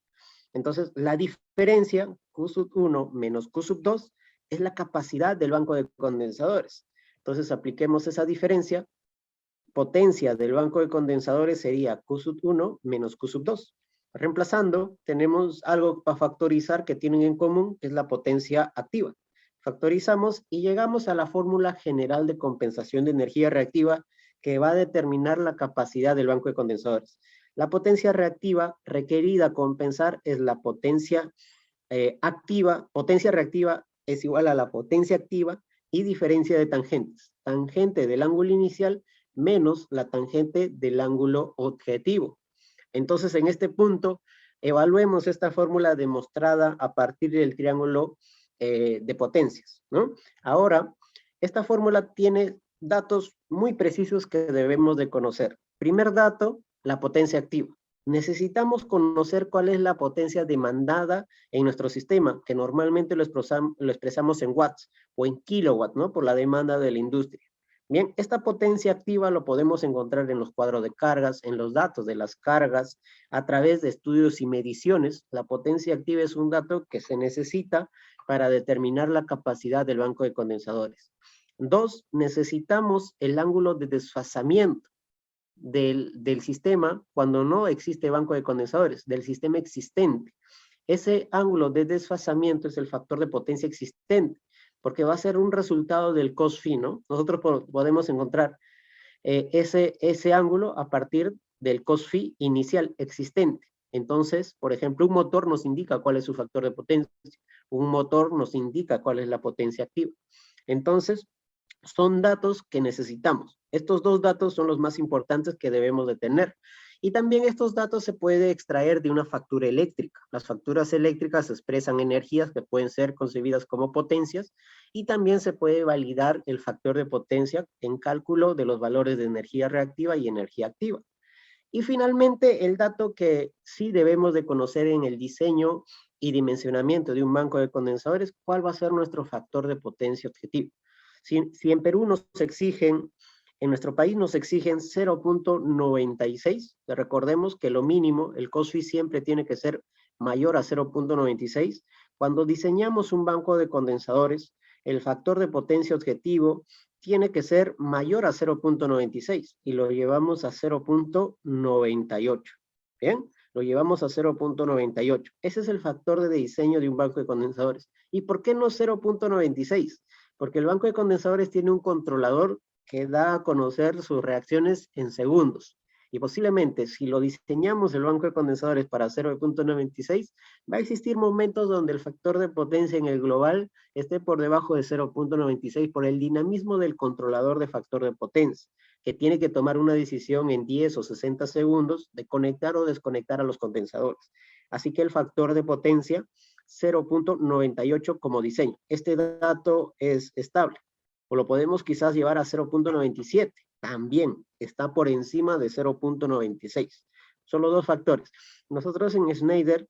Entonces, la diferencia, Q sub 1 menos Q sub 2, es la capacidad del banco de condensadores. Entonces, apliquemos esa diferencia. Potencia del banco de condensadores sería Q sub 1 menos Q sub 2. Reemplazando, tenemos algo para factorizar que tienen en común, que es la potencia activa. Factorizamos y llegamos a la fórmula general de compensación de energía reactiva que va a determinar la capacidad del banco de condensadores. La potencia reactiva requerida a compensar es la potencia activa. Potencia reactiva es igual a la potencia activa y diferencia de tangentes. Tangente del ángulo inicial menos la tangente del ángulo objetivo. Entonces, en este punto, evaluemos esta fórmula demostrada a partir del triángulo de potencias, ¿no? Ahora, esta fórmula tiene datos muy precisos que debemos de conocer. Primer dato, la potencia activa. Necesitamos conocer cuál es la potencia demandada en nuestro sistema, que normalmente lo expresamos en watts o en kilowatts, ¿no? Por la demanda de la industria. Bien, esta potencia activa lo podemos encontrar en los cuadros de cargas, en los datos de las cargas, a través de estudios y mediciones. La potencia activa es un dato que se necesita para determinar la capacidad del banco de condensadores. Dos, necesitamos el ángulo de desfasamiento del sistema cuando no existe banco de condensadores, del sistema existente. Ese ángulo de desfasamiento es el factor de potencia existente, porque va a ser un resultado del cos phi, ¿no? Nosotros podemos encontrar ese ángulo a partir del cos phi inicial existente. Entonces, por ejemplo, un motor nos indica cuál es su factor de potencia, un motor nos indica cuál es la potencia activa. Entonces, son datos que necesitamos. Estos dos datos son los más importantes que debemos de tener. Y también estos datos se puede extraer de una factura eléctrica. Las facturas eléctricas expresan energías que pueden ser concebidas como potencias y también se puede validar el factor de potencia en cálculo de los valores de energía reactiva y energía activa. Y finalmente, el dato que sí debemos de conocer en el diseño y dimensionamiento de un banco de condensadores, ¿cuál va a ser nuestro factor de potencia objetivo? Si en Perú nos exigen En nuestro país nos exigen 0.96. Recordemos que lo mínimo, el COSFI siempre tiene que ser mayor a 0.96. Cuando diseñamos un banco de condensadores, el factor de potencia objetivo tiene que ser mayor a 0.96 y lo llevamos a 0.98. ¿Bien? Lo llevamos a 0.98. Ese es el factor de diseño de un banco de condensadores. ¿Y por qué no 0.96? Porque el banco de condensadores tiene un controlador que da a conocer sus reacciones en segundos. Y posiblemente, si lo diseñamos el banco de condensadores para 0.96, va a existir momentos donde el factor de potencia en el global esté por debajo de 0.96 por el dinamismo del controlador de factor de potencia, que tiene que tomar una decisión en 10 o 60 segundos de conectar o desconectar a los condensadores. Así que el factor de potencia 0.98 como diseño. Este dato es estable. O lo podemos quizás llevar a 0.97. También está por encima de 0.96. Solo dos factores. Nosotros en Schneider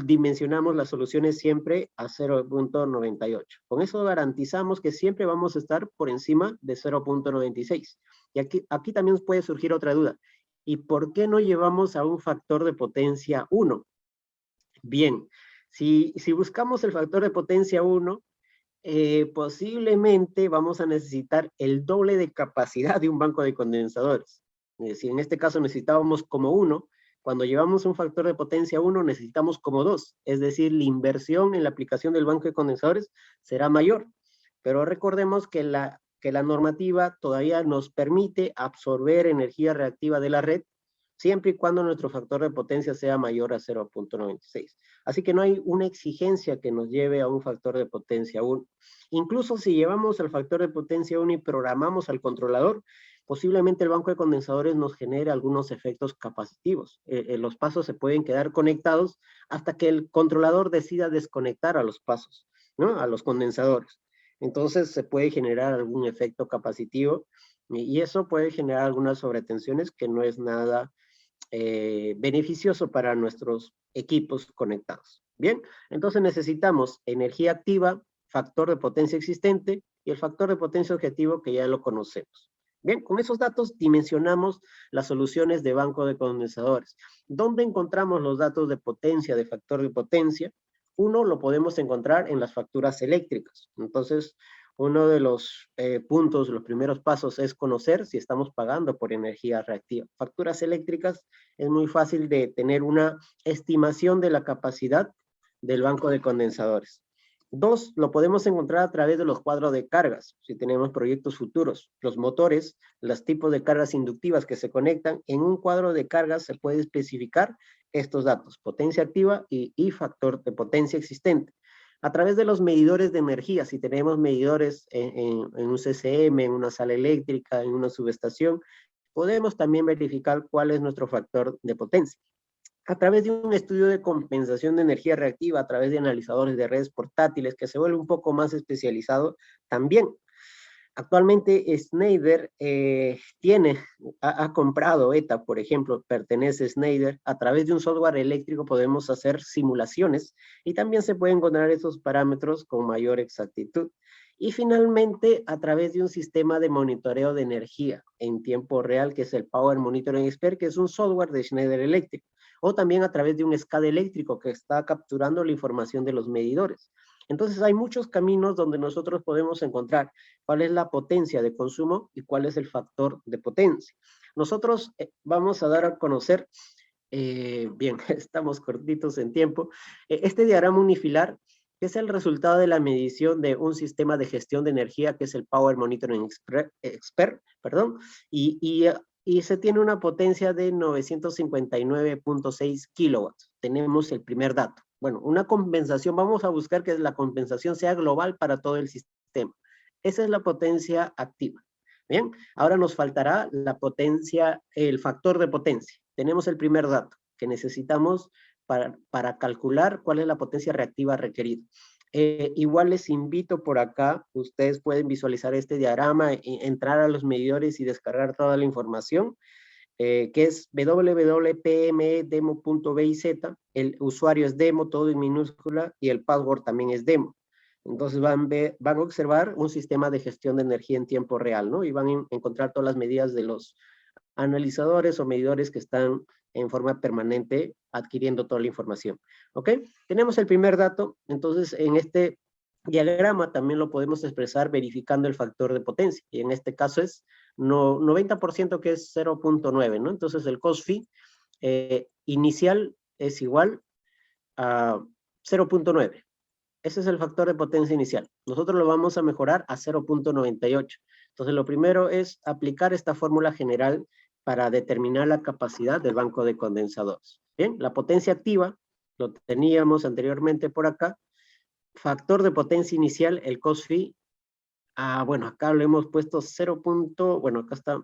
dimensionamos las soluciones siempre a 0.98. Con eso garantizamos que siempre vamos a estar por encima de 0.96. Y aquí también puede surgir otra duda. ¿Y por qué no llevamos a un factor de potencia 1? Bien, si buscamos el factor de potencia 1, posiblemente vamos a necesitar el doble de capacidad de un banco de condensadores. Si en este caso necesitábamos como 1, cuando llevamos un factor de potencia 1 necesitamos como 2, es decir, la inversión en la aplicación del banco de condensadores será mayor. Pero recordemos que la normativa todavía nos permite absorber energía reactiva de la red siempre y cuando nuestro factor de potencia sea mayor a 0.96. Así que no hay una exigencia que nos lleve a un factor de potencia 1. Incluso si llevamos el factor de potencia 1 y programamos al controlador, posiblemente el banco de condensadores nos genere algunos efectos capacitivos. Los pasos se pueden quedar conectados hasta que el controlador decida desconectar a los pasos, ¿no? A los condensadores. Entonces se puede generar algún efecto capacitivo y eso puede generar algunas sobretensiones que no es nada beneficioso para nuestros equipos conectados. Bien, entonces necesitamos energía activa, factor de potencia existente y el factor de potencia objetivo que ya lo conocemos. Bien, con esos datos dimensionamos las soluciones de banco de condensadores. ¿Dónde encontramos los datos de potencia, de factor de potencia? Uno lo podemos encontrar en las facturas eléctricas. Entonces, uno de los puntos, los primeros pasos es conocer si estamos pagando por energía reactiva. Facturas eléctricas es muy fácil de tener una estimación de la capacidad del banco de condensadores. Dos, lo podemos encontrar a través de los cuadros de cargas, si tenemos proyectos futuros. Los motores, los tipos de cargas inductivas que se conectan, en un cuadro de cargas se puede especificar estos datos, potencia activa y factor de potencia existente. A través de los medidores de energía, si tenemos medidores en un CCM, en una sala eléctrica, en una subestación, podemos también verificar cuál es nuestro factor de potencia. A través de un estudio de compensación de energía reactiva, a través de analizadores de redes portátiles, que se vuelve un poco más especializado, también. Actualmente Schneider ha comprado ETA, por ejemplo, pertenece a Schneider. A través de un software eléctrico podemos hacer simulaciones y también se pueden encontrar esos parámetros con mayor exactitud. Y finalmente, a través de un sistema de monitoreo de energía en tiempo real, que es el Power Monitoring Expert, que es un software de Schneider Electric, o también a través de un SCADA eléctrico que está capturando la información de los medidores. Entonces hay muchos caminos donde nosotros podemos encontrar cuál es la potencia de consumo y cuál es el factor de potencia. Nosotros vamos a dar a conocer, bien, estamos cortitos en tiempo, este diagrama unifilar, que es el resultado de la medición de un sistema de gestión de energía, que es el Power Monitoring Expert, perdón, y se tiene una potencia de 959.6 kilowatts. Tenemos el primer dato. Bueno, una compensación, vamos a buscar que la compensación sea global para todo el sistema. Esa es la potencia activa. Bien, ahora nos faltará la potencia, el factor de potencia. Tenemos el primer dato que necesitamos para calcular cuál es la potencia reactiva requerida. Igual les invito por acá, ustedes pueden visualizar este diagrama, entrar a los medidores y descargar toda la información. Que es www.pmedemo.biz, el usuario es demo, todo en minúscula, y el password también es demo. Entonces van a observar un sistema de gestión de energía en tiempo real, ¿no? Y van a encontrar todas las medidas de los analizadores o medidores que están en forma permanente adquiriendo toda la información. ¿Ok? Tenemos el primer dato, entonces en este diagrama también lo podemos expresar verificando el factor de potencia, y en este caso es 90% que es 0.9, ¿no? Entonces el cost phi inicial es igual a 0.9. Ese es el factor de potencia inicial. Nosotros lo vamos a mejorar a 0.98. Entonces, lo primero es aplicar esta fórmula general para determinar la capacidad del banco de condensadores. Bien, la potencia activa, lo teníamos anteriormente por acá. Factor de potencia inicial, el cost phi. Bueno, acá lo hemos puesto 0. Bueno, acá está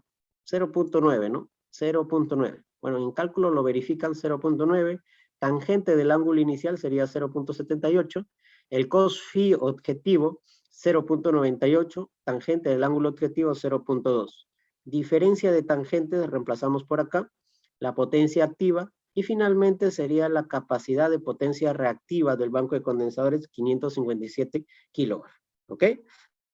0.9, ¿no? 0.9. Bueno, en cálculo lo verifican 0.9. Tangente del ángulo inicial sería 0.78. El cost phi objetivo 0.98. Tangente del ángulo objetivo 0.2. Diferencia de tangentes reemplazamos por acá. La potencia activa. Y finalmente sería la capacidad de potencia reactiva del banco de condensadores 557 kilowatts. ¿Ok?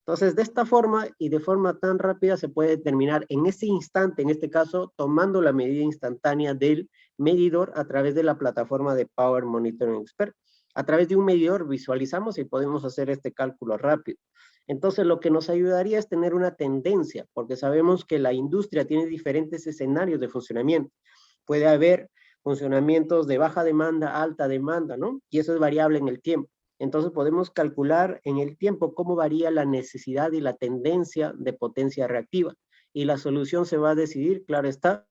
Entonces, de esta forma y de forma tan rápida se puede determinar en ese instante, en este caso, tomando la medida instantánea del medidor a través de la plataforma de Power Monitoring Expert. A través de un medidor visualizamos y podemos hacer este cálculo rápido. Entonces, lo que nos ayudaría es tener una tendencia, porque sabemos que la industria tiene diferentes escenarios de funcionamiento. Puede haber funcionamientos de baja demanda, alta demanda, ¿no? Y eso es variable en el tiempo. Entonces podemos calcular en el tiempo cómo varía la necesidad y la tendencia de potencia reactiva. Y la solución se va a decidir, claro está,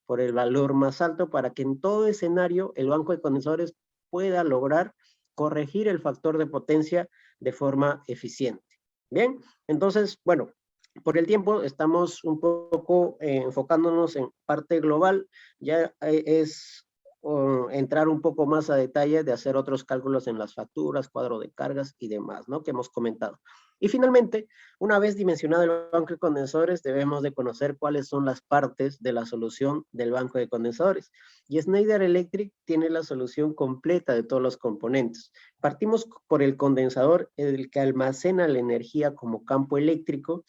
por el valor más alto para que en todo escenario el banco de condensadores pueda lograr corregir el factor de potencia de forma eficiente. Bien, entonces, bueno, por el tiempo estamos un poco enfocándonos en parte global. Ya es entrar un poco más a detalle de hacer otros cálculos en las facturas, cuadro de cargas y demás, ¿no? Que hemos comentado. Y finalmente, una vez dimensionado el banco de condensadores, debemos de conocer cuáles son las partes de la solución del banco de condensadores. Y Schneider Electric tiene la solución completa de todos los componentes. Partimos por el condensador, el que almacena la energía como campo eléctrico.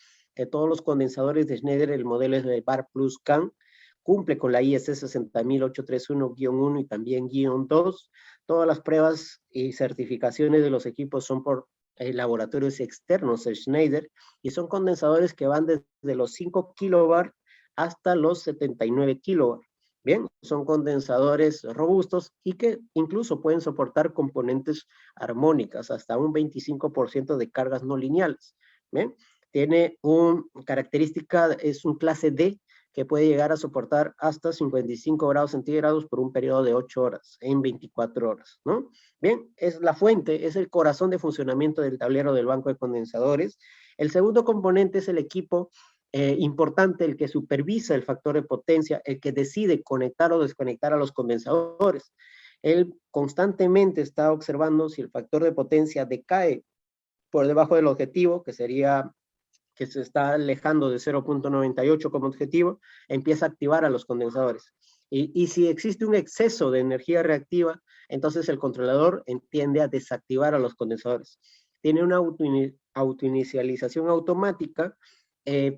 Todos los condensadores de Schneider, el modelo es de VAR Plus CAN, cumple con la IEC 60831-1 y también -2. Todas las pruebas y certificaciones de los equipos son por laboratorios externos de Schneider y son condensadores que van desde los 5 kilobar hasta los 79 kilobar. Bien, son condensadores robustos y que incluso pueden soportar componentes armónicas, hasta un 25% de cargas no lineales. Bien, tiene una característica, es un clase D, que puede llegar a soportar hasta 55 grados centígrados por un periodo de 8 horas, en 24 horas, ¿no? Bien, es la fuente, es el corazón de funcionamiento del tablero del banco de condensadores. El segundo componente es el equipo importante, el que supervisa el factor de potencia, el que decide conectar o desconectar a los condensadores. Él constantemente está observando si el factor de potencia decae por debajo del objetivo, que sería que se está alejando de 0.98 como objetivo, empieza a activar a los condensadores. Y si existe un exceso de energía reactiva, entonces el controlador tiende a desactivar a los condensadores. Tiene una autoinicialización automática,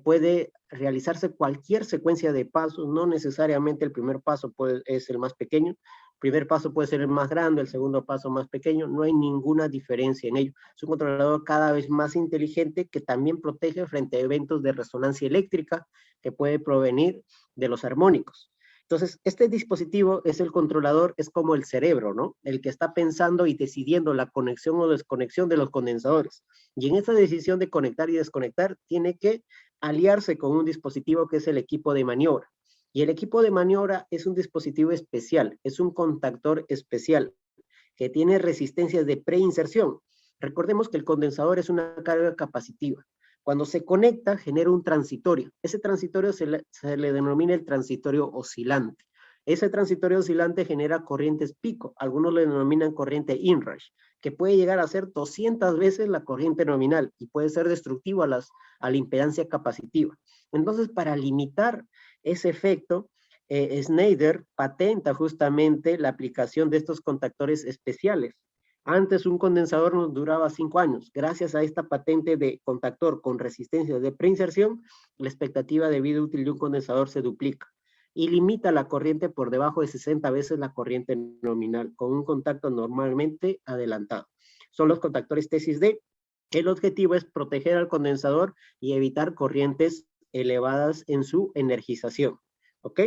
puede realizarse cualquier secuencia de pasos, no necesariamente el primer paso es el más pequeño, el primer paso puede ser el más grande, el segundo paso más pequeño, no hay ninguna diferencia en ello. Es un controlador cada vez más inteligente que también protege frente a eventos de resonancia eléctrica que puede provenir de los armónicos. Entonces, este dispositivo es el controlador, es como el cerebro, ¿no? El que está pensando y decidiendo la conexión o desconexión de los condensadores. Y en esa decisión de conectar y desconectar, tiene que aliarse con un dispositivo que es el equipo de maniobra. Y el equipo de maniobra es un dispositivo especial, es un contactor especial que tiene resistencias de preinserción. Recordemos que el condensador es una carga capacitiva. Cuando se conecta, genera un transitorio. Ese transitorio se le denomina el transitorio oscilante. Ese transitorio oscilante genera corrientes pico. Algunos le denominan corriente inrush, que puede llegar a ser 200 veces la corriente nominal y puede ser destructivo a la impedancia capacitiva. Entonces, para limitar ese efecto, Schneider patenta justamente la aplicación de estos contactores especiales. Antes un condensador nos duraba 5 años. Gracias a esta patente de contactor con resistencia de preinserción, la expectativa de vida útil de un condensador se duplica y limita la corriente por debajo de 60 veces la corriente nominal, con un contacto normalmente adelantado. Son los contactores tesis D. El objetivo es proteger al condensador y evitar corrientes elevadas en su energización. ¿Ok?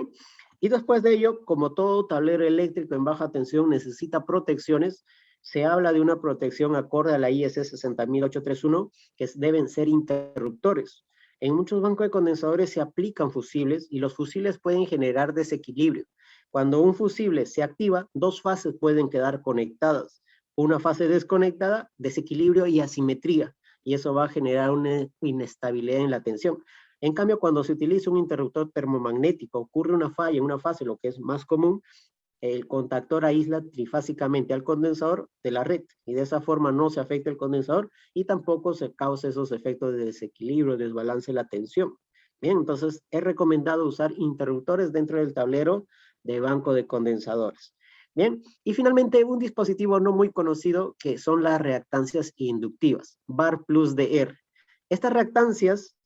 Y después de ello, como todo tablero eléctrico en baja tensión necesita protecciones, se habla de una protección acorde a la IEC 60831, que deben ser interruptores. En muchos bancos de condensadores se aplican fusibles y los fusibles pueden generar desequilibrio. Cuando un fusible se activa, dos fases pueden quedar conectadas. Una fase desconectada, desequilibrio y asimetría, y eso va a generar una inestabilidad en la tensión. En cambio, cuando se utiliza un interruptor termomagnético, ocurre una falla en una fase, lo que es más común, el contactor aísla trifásicamente al condensador de la red y de esa forma no se afecta el condensador y tampoco se causa esos efectos de desequilibrio, desbalance de la tensión. Bien, entonces es recomendado usar interruptores dentro del tablero de banco de condensadores. Bien, y finalmente un dispositivo no muy conocido que son las reactancias inductivas, VAR plus DR. Estas reactancias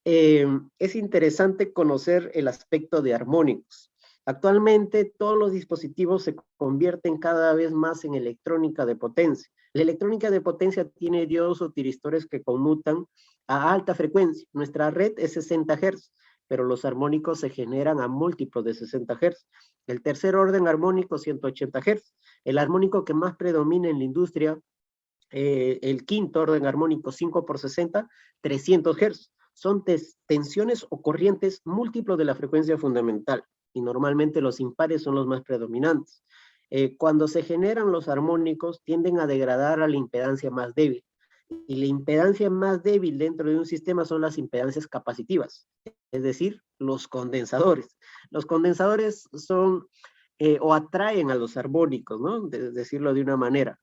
es interesante conocer el aspecto de armónicos. Actualmente todos los dispositivos se convierten cada vez más en electrónica de potencia. La electrónica de potencia tiene diodos o tiristores que conmutan a alta frecuencia. Nuestra red es 60 Hz, pero los armónicos se generan a múltiplos de 60 Hz. El tercer orden armónico, 180 Hz. El armónico que más predomina en la industria, el quinto orden armónico, 5 por 60, 300 Hz. Son tensiones o corrientes múltiplos de la frecuencia fundamental y normalmente los impares son los más predominantes. Cuando se generan los armónicos tienden a degradar a la impedancia más débil y la impedancia más débil dentro de un sistema son las impedancias capacitivas, es decir, los condensadores. Los condensadores son o atraen a los armónicos, ¿no? Decirlo de una manera.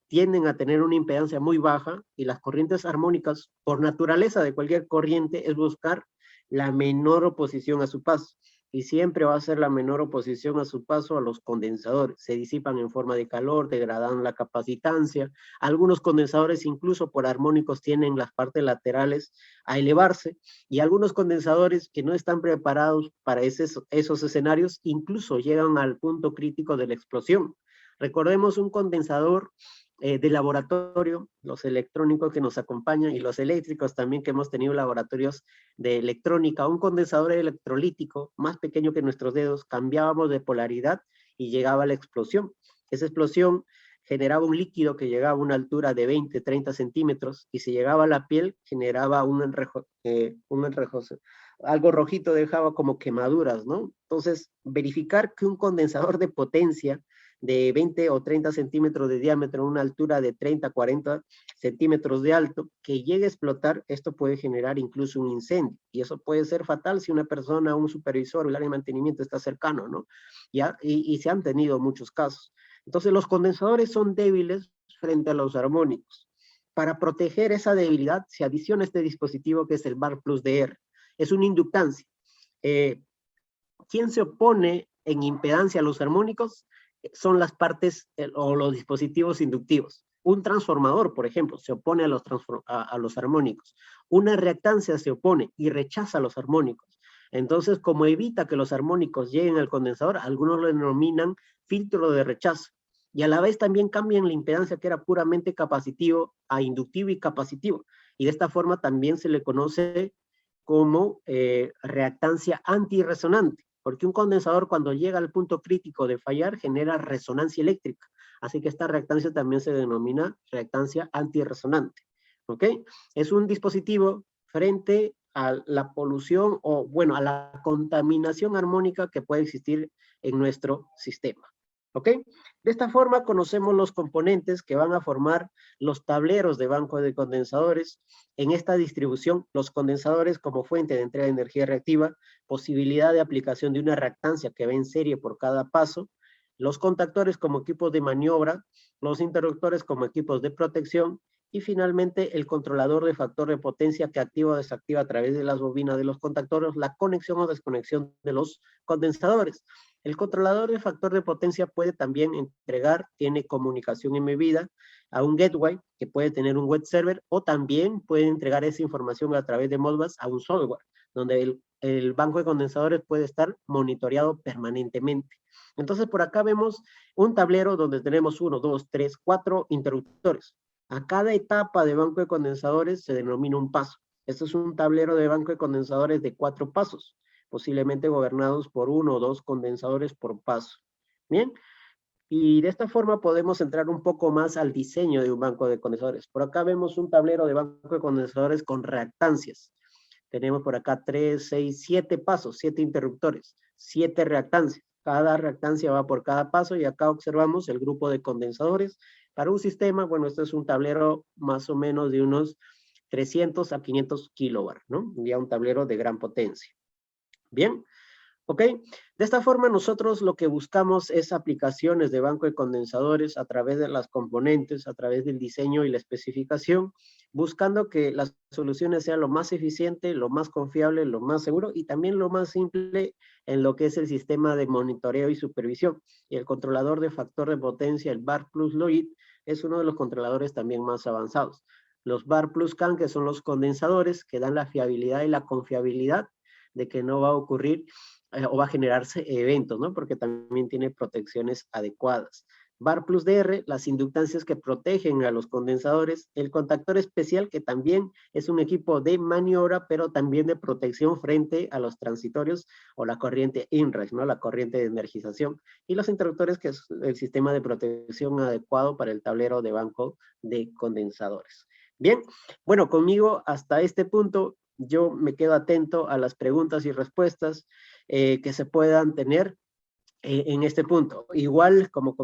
Tienden a tener una impedancia muy baja y las corrientes armónicas, por naturaleza de cualquier corriente, es buscar la menor oposición a su paso. Y siempre va a ser la menor oposición a su paso a los condensadores. Se disipan en forma de calor, degradan la capacitancia. Algunos condensadores, incluso por armónicos, tienen las partes laterales a elevarse. Y algunos condensadores que no están preparados para esos escenarios, incluso llegan al punto crítico de la explosión. Recordemos un condensador de laboratorio, los electrónicos que nos acompañan y los eléctricos también que hemos tenido laboratorios de electrónica, un condensador electrolítico más pequeño que nuestros dedos, cambiábamos de polaridad y llegaba a la explosión. Esa explosión generaba un líquido que llegaba a una altura de 20, 30 centímetros y si llegaba a la piel generaba un enrejoso, algo rojito dejaba como quemaduras, ¿no? Entonces, verificar que un condensador de potencia de 20 o 30 centímetros de diámetro, una altura de 30, 40 centímetros de alto, que llegue a explotar, esto puede generar incluso un incendio. Y eso puede ser fatal si una persona, un supervisor o el área de mantenimiento está cercano, ¿no? ¿Ya? Y se han tenido muchos casos. Entonces, los condensadores son débiles frente a los armónicos. Para proteger esa debilidad, se adiciona este dispositivo que es el VAR plus DR. Es una inductancia. ¿Quién se opone en impedancia a los armónicos? Son las partes o los dispositivos inductivos. Un transformador, por ejemplo, se opone a los armónicos. Una reactancia se opone y rechaza a los armónicos. Entonces, como evita que los armónicos lleguen al condensador, algunos lo denominan filtro de rechazo. Y a la vez también cambian la impedancia que era puramente capacitivo a inductivo y capacitivo. Y de esta forma también se le conoce como reactancia antirresonante, porque un condensador cuando llega al punto crítico de fallar genera resonancia eléctrica, así que esta reactancia también se denomina reactancia antirresonante, ¿ok? Es un dispositivo frente a la polución o, bueno, a la contaminación armónica que puede existir en nuestro sistema. ¿Ok? De esta forma conocemos los componentes que van a formar los tableros de banco de condensadores. En esta distribución, los condensadores como fuente de entrega de energía reactiva, posibilidad de aplicación de una reactancia que va en serie por cada paso, los contactores como equipos de maniobra, los interruptores como equipos de protección y finalmente el controlador de factor de potencia que activa o desactiva a través de las bobinas de los contactores la conexión o desconexión de los condensadores. El controlador de factor de potencia puede también entregar, tiene comunicación embebida a un gateway que puede tener un web server o también puede entregar esa información a través de Modbus a un software, donde el banco de condensadores puede estar monitoreado permanentemente. Entonces, por acá vemos un tablero donde tenemos 1, 2, 3, 4 interruptores. A cada etapa de banco de condensadores se denomina un paso. Esto es un tablero de banco de condensadores de 4 pasos, posiblemente gobernados por 1 o 2 condensadores por paso. Bien, y de esta forma podemos entrar un poco más al diseño de un banco de condensadores. Por acá vemos un tablero de banco de condensadores con reactancias. Tenemos por acá 3, 6, 7 pasos, 7 interruptores, 7 reactancias. Cada reactancia va por cada paso y acá observamos el grupo de condensadores. Para un sistema, bueno, este es un tablero más o menos de unos 300 a 500 kilobar, ¿no? Ya un tablero de gran potencia. Bien, ¿ok? De esta forma nosotros lo que buscamos es aplicaciones de banco de condensadores a través de las componentes, a través del diseño y la especificación, buscando que las soluciones sean lo más eficiente, lo más confiable, lo más seguro y también lo más simple en lo que es el sistema de monitoreo y supervisión. Y el controlador de factor de potencia, el VAR Plus Loid, es uno de los controladores también más avanzados. Los VAR Plus CAN, que son los condensadores que dan la fiabilidad y la confiabilidad de que no va a ocurrir o va a generarse eventos, ¿no? Porque también tiene protecciones adecuadas. VAR plus DR, las inductancias que protegen a los condensadores, el contactor especial que también es un equipo de maniobra, pero también de protección frente a los transitorios o la corriente INRAS, ¿no? La corriente de energización. Y los interruptores que es el sistema de protección adecuado para el tablero de banco de condensadores. Bien, bueno, conmigo hasta este punto yo me quedo atento a las preguntas y respuestas que se puedan tener en este punto. Igual, como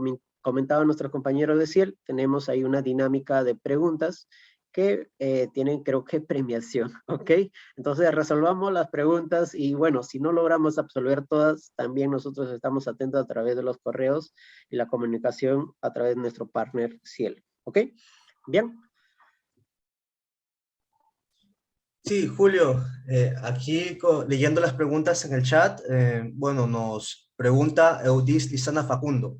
comentaba nuestro compañero de Ciel, tenemos ahí una dinámica de preguntas que tienen, creo que, premiación, ¿ok? Entonces, resolvamos las preguntas y, bueno, si no logramos absolver todas, también nosotros estamos atentos a través de los correos y la comunicación a través de nuestro partner Ciel, ¿ok? Bien. Sí, Julio, aquí leyendo las preguntas en el chat, bueno, nos pregunta Eudis Lizana Facundo.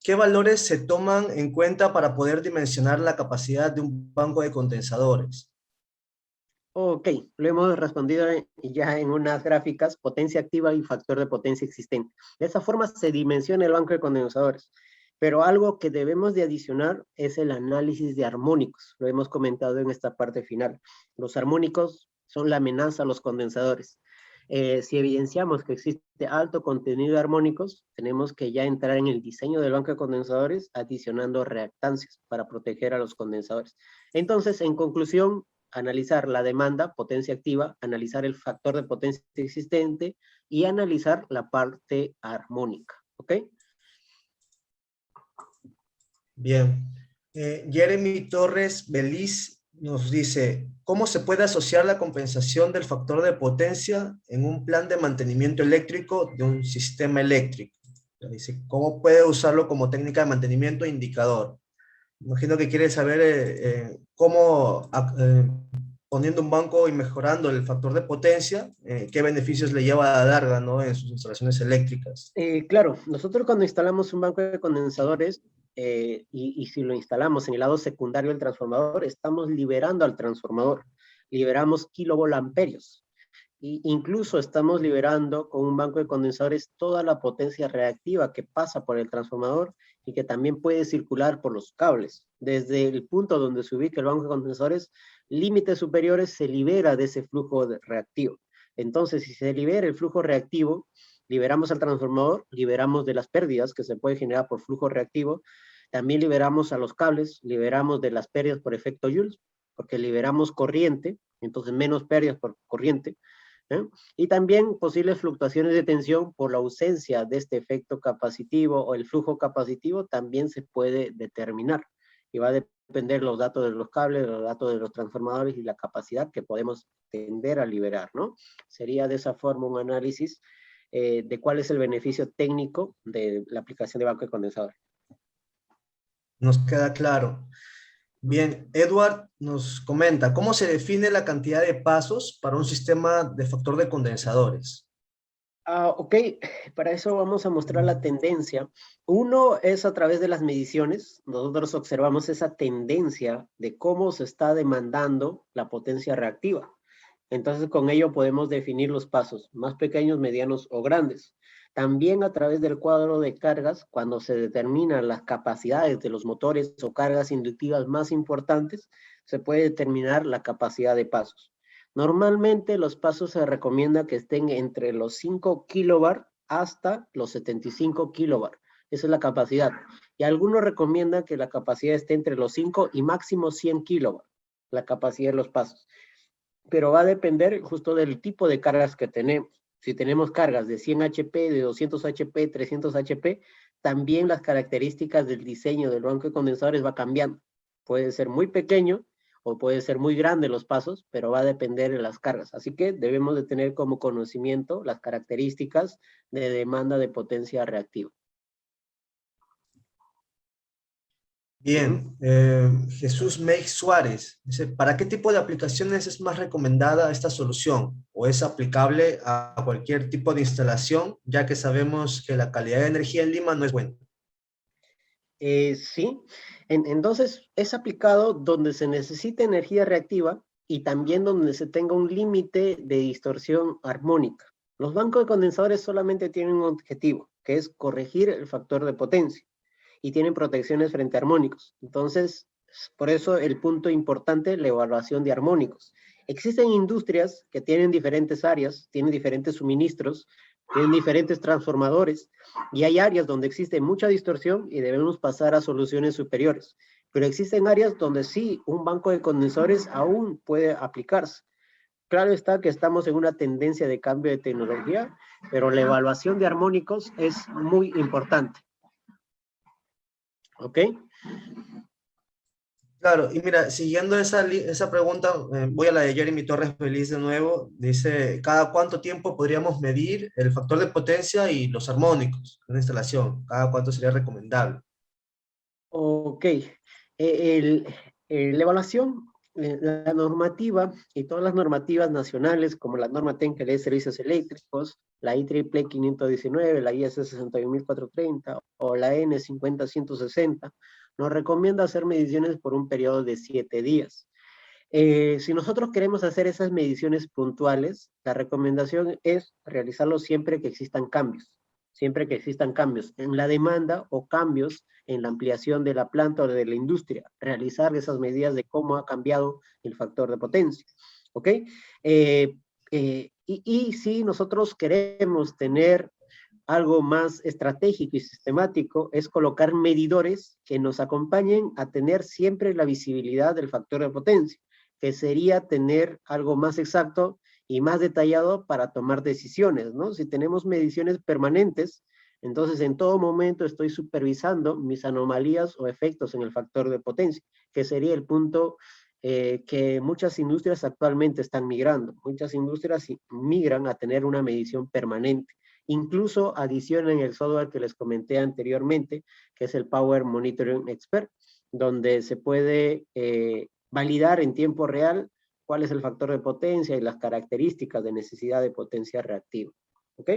¿Qué valores se toman en cuenta para poder dimensionar la capacidad de un banco de condensadores? Ok, lo hemos respondido ya en unas gráficas, potencia activa y factor de potencia existente. De esa forma se dimensiona el banco de condensadores. Pero algo que debemos de adicionar es el análisis de armónicos. Lo hemos comentado en esta parte final. Los armónicos son la amenaza a los condensadores. Si evidenciamos que existe alto contenido de armónicos, tenemos que ya entrar en el diseño del banco de condensadores adicionando reactancias para proteger a los condensadores. Entonces, en conclusión, analizar la demanda, potencia activa, analizar el factor de potencia existente y analizar la parte armónica. ¿Ok? Bien. Jeremy Torres Beliz nos dice, ¿cómo se puede asociar la compensación del factor de potencia en un plan de mantenimiento eléctrico de un sistema eléctrico? Dice, ¿cómo puede usarlo como técnica de mantenimiento e indicador? Imagino que quiere saber cómo, poniendo un banco y mejorando el factor de potencia, qué beneficios le lleva a la larga, ¿no? En sus instalaciones eléctricas. Claro, nosotros cuando instalamos un banco de condensadores y si lo instalamos en el lado secundario del transformador, estamos liberando al transformador, liberamos kilovoltamperios. Y incluso estamos liberando con un banco de condensadores toda la potencia reactiva que pasa por el transformador y que también puede circular por los cables. Desde el punto donde se ubica el banco de condensadores, límites superiores se libera de ese flujo reactivo. Entonces, si se libera el flujo reactivo, liberamos al transformador, liberamos de las pérdidas que se puede generar por flujo reactivo, también liberamos a los cables, liberamos de las pérdidas por efecto Joule, porque liberamos corriente, entonces menos pérdidas por corriente, ¿eh? Y también posibles fluctuaciones de tensión por la ausencia de este efecto capacitivo o el flujo capacitivo también se puede determinar. Y va a depender los datos de los cables, los datos de los transformadores y la capacidad que podemos tender a liberar, ¿no? Sería de esa forma un análisis de cuál es el beneficio técnico de la aplicación de banco de condensador. Nos queda claro. Bien, Edward nos comenta, ¿cómo se define la cantidad de pasos para un sistema de factor de condensadores? Ok, para eso vamos a mostrar la tendencia. Uno es a través de las mediciones. Nosotros observamos esa tendencia de cómo se está demandando la potencia reactiva. Entonces, con ello podemos definir los pasos, más pequeños, medianos o grandes. También a través del cuadro de cargas, cuando se determinan las capacidades de los motores o cargas inductivas más importantes, se puede determinar la capacidad de pasos. Normalmente los pasos se recomienda que estén entre los 5 kilobar hasta los 75 kilobar. Esa es la capacidad. Y algunos recomiendan que la capacidad esté entre los 5 y máximo 100 kilobar, la capacidad de los pasos. Pero va a depender justo del tipo de cargas que tenemos. Si tenemos cargas de 100 HP, de 200 HP, 300 HP, también las características del diseño del banco de condensadores va cambiando. Puede ser muy pequeño o puede ser muy grande los pasos, pero va a depender de las cargas. Así que debemos de tener como conocimiento las características de demanda de potencia reactiva. Bien, Jesús Meij Suárez dice, ¿para qué tipo de aplicaciones es más recomendada esta solución? ¿O es aplicable a cualquier tipo de instalación, ya que sabemos que la calidad de energía en Lima no es buena? Sí, entonces es aplicado donde se necesita energía reactiva y también donde se tenga un límite de distorsión armónica. Los bancos de condensadores solamente tienen un objetivo, que es corregir el factor de potencia y tienen protecciones frente a armónicos. Entonces, por eso el punto importante, la evaluación de armónicos. Existen industrias que tienen diferentes áreas, tienen diferentes suministros, tienen diferentes transformadores, y hay áreas donde existe mucha distorsión y debemos pasar a soluciones superiores. Pero existen áreas donde sí, un banco de condensadores aún puede aplicarse. Claro está que estamos en una tendencia de cambio de tecnología, pero la evaluación de armónicos es muy importante. ¿Ok? Claro, y mira, siguiendo esa pregunta, voy a la de Jeremy Torres Feliz de nuevo. Dice, ¿cada cuánto tiempo podríamos medir el factor de potencia y los armónicos en una instalación? ¿Cada cuánto sería recomendable? Ok. El, la evaluación, la normativa y todas las normativas nacionales, como la norma TENC de servicios eléctricos, la IEEE 519, la IS 61430 o la N 50160, nos recomienda hacer mediciones por un periodo de 7 días. Si nosotros queremos hacer esas mediciones puntuales, la recomendación es realizarlo siempre que existan cambios, siempre que existan cambios en la demanda o cambios en la ampliación de la planta o de la industria, realizar esas medidas de cómo ha cambiado el factor de potencia. ¿Ok? Y si nosotros queremos tener algo más estratégico y sistemático, es colocar medidores que nos acompañen a tener siempre la visibilidad del factor de potencia, que sería tener algo más exacto y más detallado para tomar decisiones, ¿no? Si tenemos mediciones permanentes, entonces en todo momento estoy supervisando mis anomalías o efectos en el factor de potencia, que sería el punto que muchas industrias actualmente están migrando. Muchas industrias migran a tener una medición permanente. Incluso adicionan el software que les comenté anteriormente, que es el Power Monitoring Expert, donde se puede validar en tiempo real cuál es el factor de potencia y las características de necesidad de potencia reactiva. ¿Ok?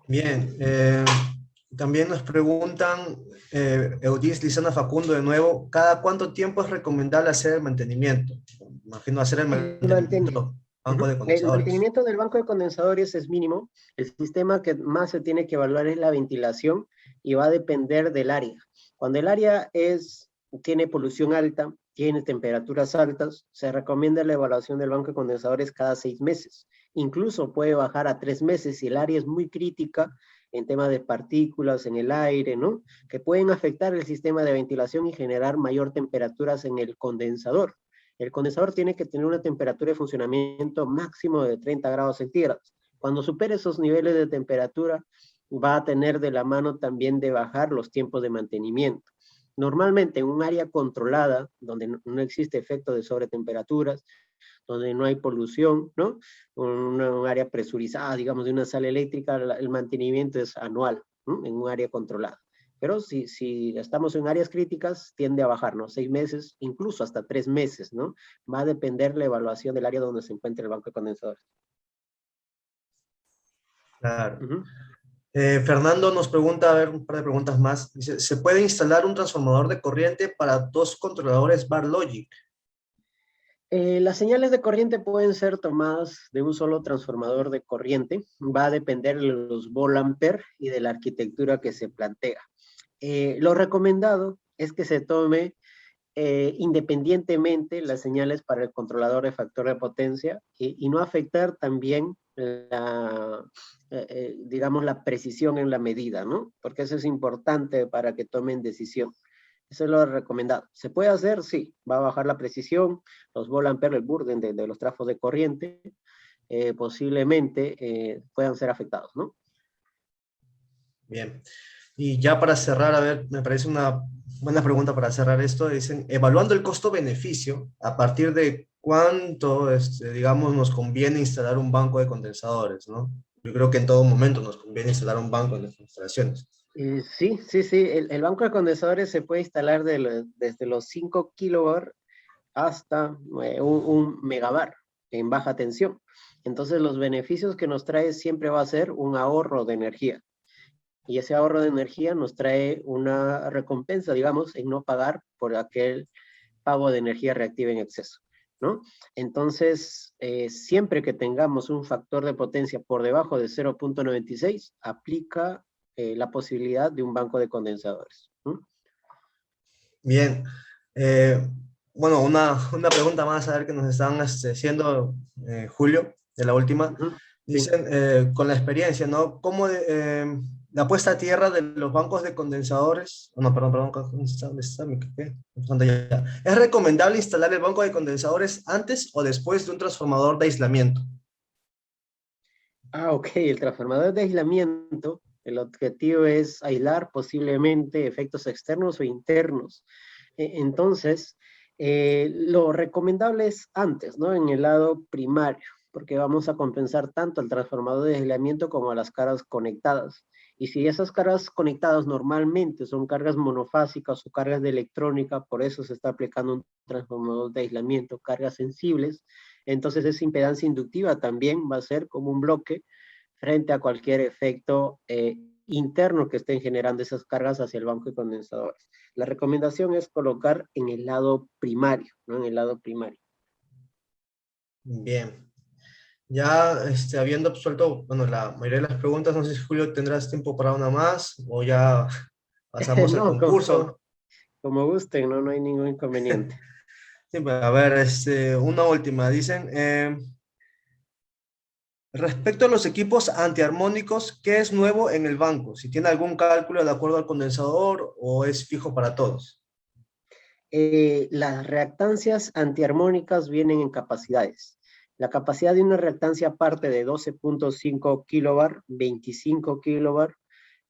Bien, también nos preguntan, Eudis Lizana Facundo de nuevo, ¿cada cuánto tiempo es recomendable hacer el mantenimiento? Imagino hacer el mantenimiento banco de El condensadores. mantenimiento del banco de condensadores es mínimo. El sistema que más se tiene que evaluar es la ventilación y va a depender del área. Cuando el área tiene polución alta, tiene temperaturas altas, se recomienda la evaluación del banco de condensadores cada 6 meses. Incluso puede bajar a 3 meses si el área es muy crítica en tema de partículas en el aire, ¿no? Que pueden afectar el sistema de ventilación y generar mayor temperaturas en el condensador. El condensador tiene que tener una temperatura de funcionamiento máximo de 30 grados centígrados. Cuando supere esos niveles de temperatura, va a tener de la mano también de bajar los tiempos de mantenimiento. Normalmente en un área controlada, donde no existe efecto de sobretemperaturas, donde no hay polución, ¿no? Un área presurizada, digamos, de una sala eléctrica, el mantenimiento es anual, ¿no? En un área controlada. Pero si estamos en áreas críticas, tiende a bajar, ¿no? 6 meses, incluso hasta 3 meses, ¿no? Va a depender la evaluación del área donde se encuentre el banco de condensadores. Claro. Ujú. Fernando nos pregunta, a ver, un par de preguntas más. Dice, ¿se puede instalar un transformador de corriente para dos controladores Bar Logic? Las señales de corriente pueden ser tomadas de un solo transformador de corriente. Va a depender de los volt-ampere y de la arquitectura que se plantea. Lo recomendado es que se tome independientemente las señales para el controlador de factor de potencia y no afectar también digamos, la precisión en la medida, ¿no? Porque eso es importante para que tomen decisión. Eso es lo recomendado. ¿Se puede hacer? Sí. Va a bajar la precisión, los volt-ampere, el burden de los trafos de corriente, posiblemente puedan ser afectados, ¿no? Bien. Y ya para cerrar, a ver, me parece una buena pregunta para cerrar esto. Dicen, evaluando el costo-beneficio, ¿a partir de cuánto, digamos, nos conviene instalar un banco de condensadores, ¿no? Yo creo que en todo momento nos conviene instalar un banco en nuestras instalaciones. Sí, sí, sí. El banco de condensadores se puede instalar desde los 5 kilowatt hasta un megabar en baja tensión. Entonces, los beneficios que nos trae siempre va a ser un ahorro de energía. Y ese ahorro de energía nos trae una recompensa, digamos, en no pagar por aquel pago de energía reactiva en exceso, ¿no? Entonces, siempre que tengamos un factor de potencia por debajo de 0.96, aplica la posibilidad de un banco de condensadores. ¿No? Bien. Eh, bueno, una pregunta más, a ver, que nos están haciendo, Julio, de la última. Uh -huh. Sí. Dicen, con la experiencia, ¿no? ¿Cómo la puesta a tierra de los bancos de condensadores? Oh, no, perdón, ¿dónde está mi qué? Ya. ¿Es recomendable instalar el banco de condensadores antes o después de un transformador de aislamiento? Ah, ok, el transformador de aislamiento, el objetivo es aislar posiblemente efectos externos o internos. Entonces, lo recomendable es antes, ¿no? En el lado primario, porque vamos a compensar tanto al transformador de aislamiento como a las cargas conectadas. Y si esas cargas conectadas normalmente son cargas monofásicas o cargas de electrónica, por eso se está aplicando un transformador de aislamiento, cargas sensibles, entonces esa impedancia inductiva también va a ser como un bloque frente a cualquier efecto interno que estén generando esas cargas hacia el banco de condensadores. La recomendación es colocar en el lado primario, ¿no? En el lado primario. Bien. Ya habiendo absuelto, bueno, la mayoría de las preguntas, no sé si Julio tendrás tiempo para una más o ya pasamos al No, concurso. como gusten, ¿no? No hay ningún inconveniente. Sí, pues, a ver, una última. Dicen, respecto a los equipos antiarmónicos, ¿qué es nuevo en el banco? Si tiene algún cálculo de acuerdo al condensador o es fijo para todos. Las reactancias antiarmónicas vienen en capacidades. La capacidad de una reactancia parte de 12.5 kilobar, 25 kilobar,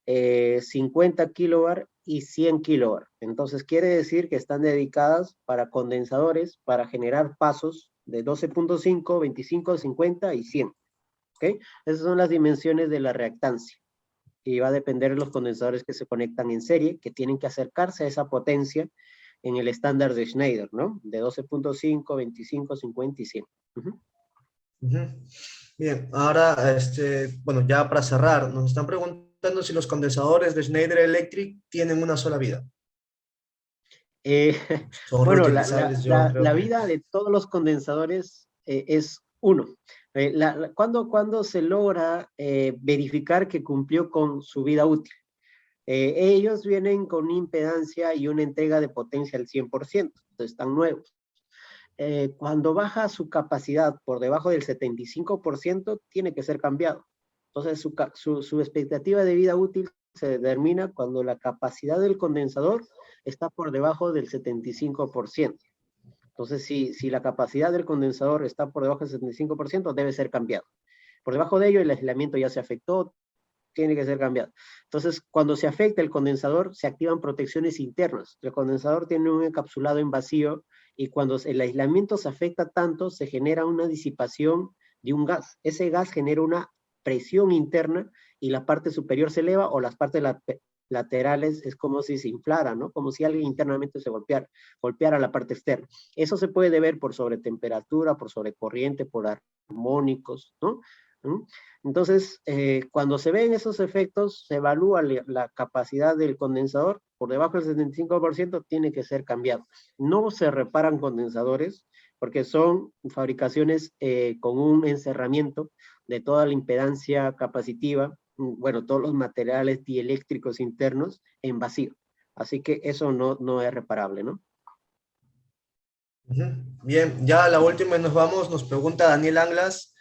50 kilobar y 100 kilobar. Entonces quiere decir que están dedicadas para condensadores para generar pasos de 12.5, 25, 50 y 100. ¿Okay? Esas son las dimensiones de la reactancia. Y va a depender de los condensadores que se conectan en serie, que tienen que acercarse a esa potencia en el estándar de Schneider, ¿no? De 12.5, 25, 50 y 100. Uh -huh. Ujú. Bien, ahora, bueno, ya para cerrar, nos están preguntando si los condensadores de Schneider Electric tienen una sola vida. Eh, Son bueno, reutilizables, yo creo la que... vida de todos los condensadores es uno. ¿Cuándo se logra verificar que cumplió con su vida útil? Ellos vienen con una impedancia y una entrega de potencia al 100%, entonces están nuevos. Cuando baja su capacidad por debajo del 75%, tiene que ser cambiado. Entonces, su expectativa de vida útil se determina cuando la capacidad del condensador está por debajo del 75%. Entonces, si la capacidad del condensador está por debajo del 75%, debe ser cambiado. Por debajo de ello, el aislamiento ya se afectó, tiene que ser cambiado. Entonces, cuando se afecta el condensador, se activan protecciones internas. El condensador tiene un encapsulado en vacío y cuando el aislamiento se afecta tanto, se genera una disipación de un gas. Ese gas genera una presión interna y la parte superior se eleva o las partes laterales es como si se inflara, ¿no? Como si alguien internamente se golpeara la parte externa. Eso se puede ver por sobretemperatura, por sobrecorriente, por armónicos, ¿no? ¿Mm? Entonces, cuando se ven esos efectos, se evalúa la capacidad del condensador, por debajo del 75% tiene que ser cambiado. No se reparan condensadores, porque son fabricaciones con un encerramiento de toda la impedancia capacitiva, bueno, todos los materiales dieléctricos internos en vacío. Así que eso no es reparable, ¿no? Ujú. Bien, ya la última y nos vamos, nos pregunta Daniel Anglas,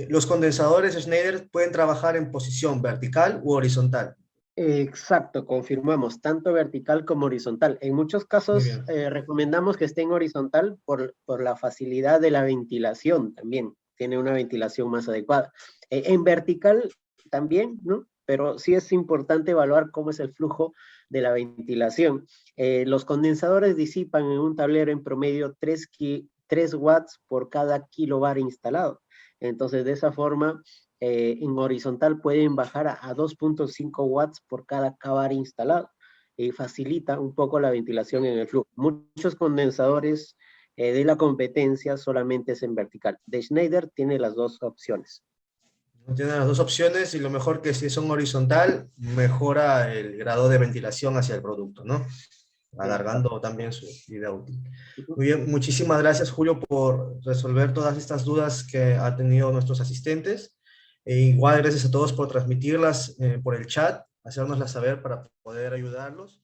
¿los condensadores Schneider pueden trabajar en posición vertical u horizontal? Exacto, confirmamos, tanto vertical como horizontal. En muchos Muy casos bien. recomendamos que esté en horizontal por la facilidad de la ventilación también. Tiene una ventilación más adecuada. En vertical también, ¿no? Pero sí es importante evaluar cómo es el flujo de la ventilación. Los condensadores disipan en un tablero en promedio 3 watts por cada kilobar instalado. Entonces, de esa forma, en horizontal pueden bajar a 2.5 watts por cada kVAR instalado y facilita un poco la ventilación en el flujo. Muchos condensadores de la competencia solamente es en vertical. De Schneider tiene las dos opciones. Tienen las dos opciones y lo mejor que si son horizontal, mejora el grado de ventilación hacia el producto, ¿no? Exacto. Alargando también su vida útil. Muy bien, muchísimas gracias Julio por resolver todas estas dudas que ha tenido nuestros asistentes. E igual gracias a todos por transmitirlas por el chat, hacérnoslas saber para poder ayudarlos.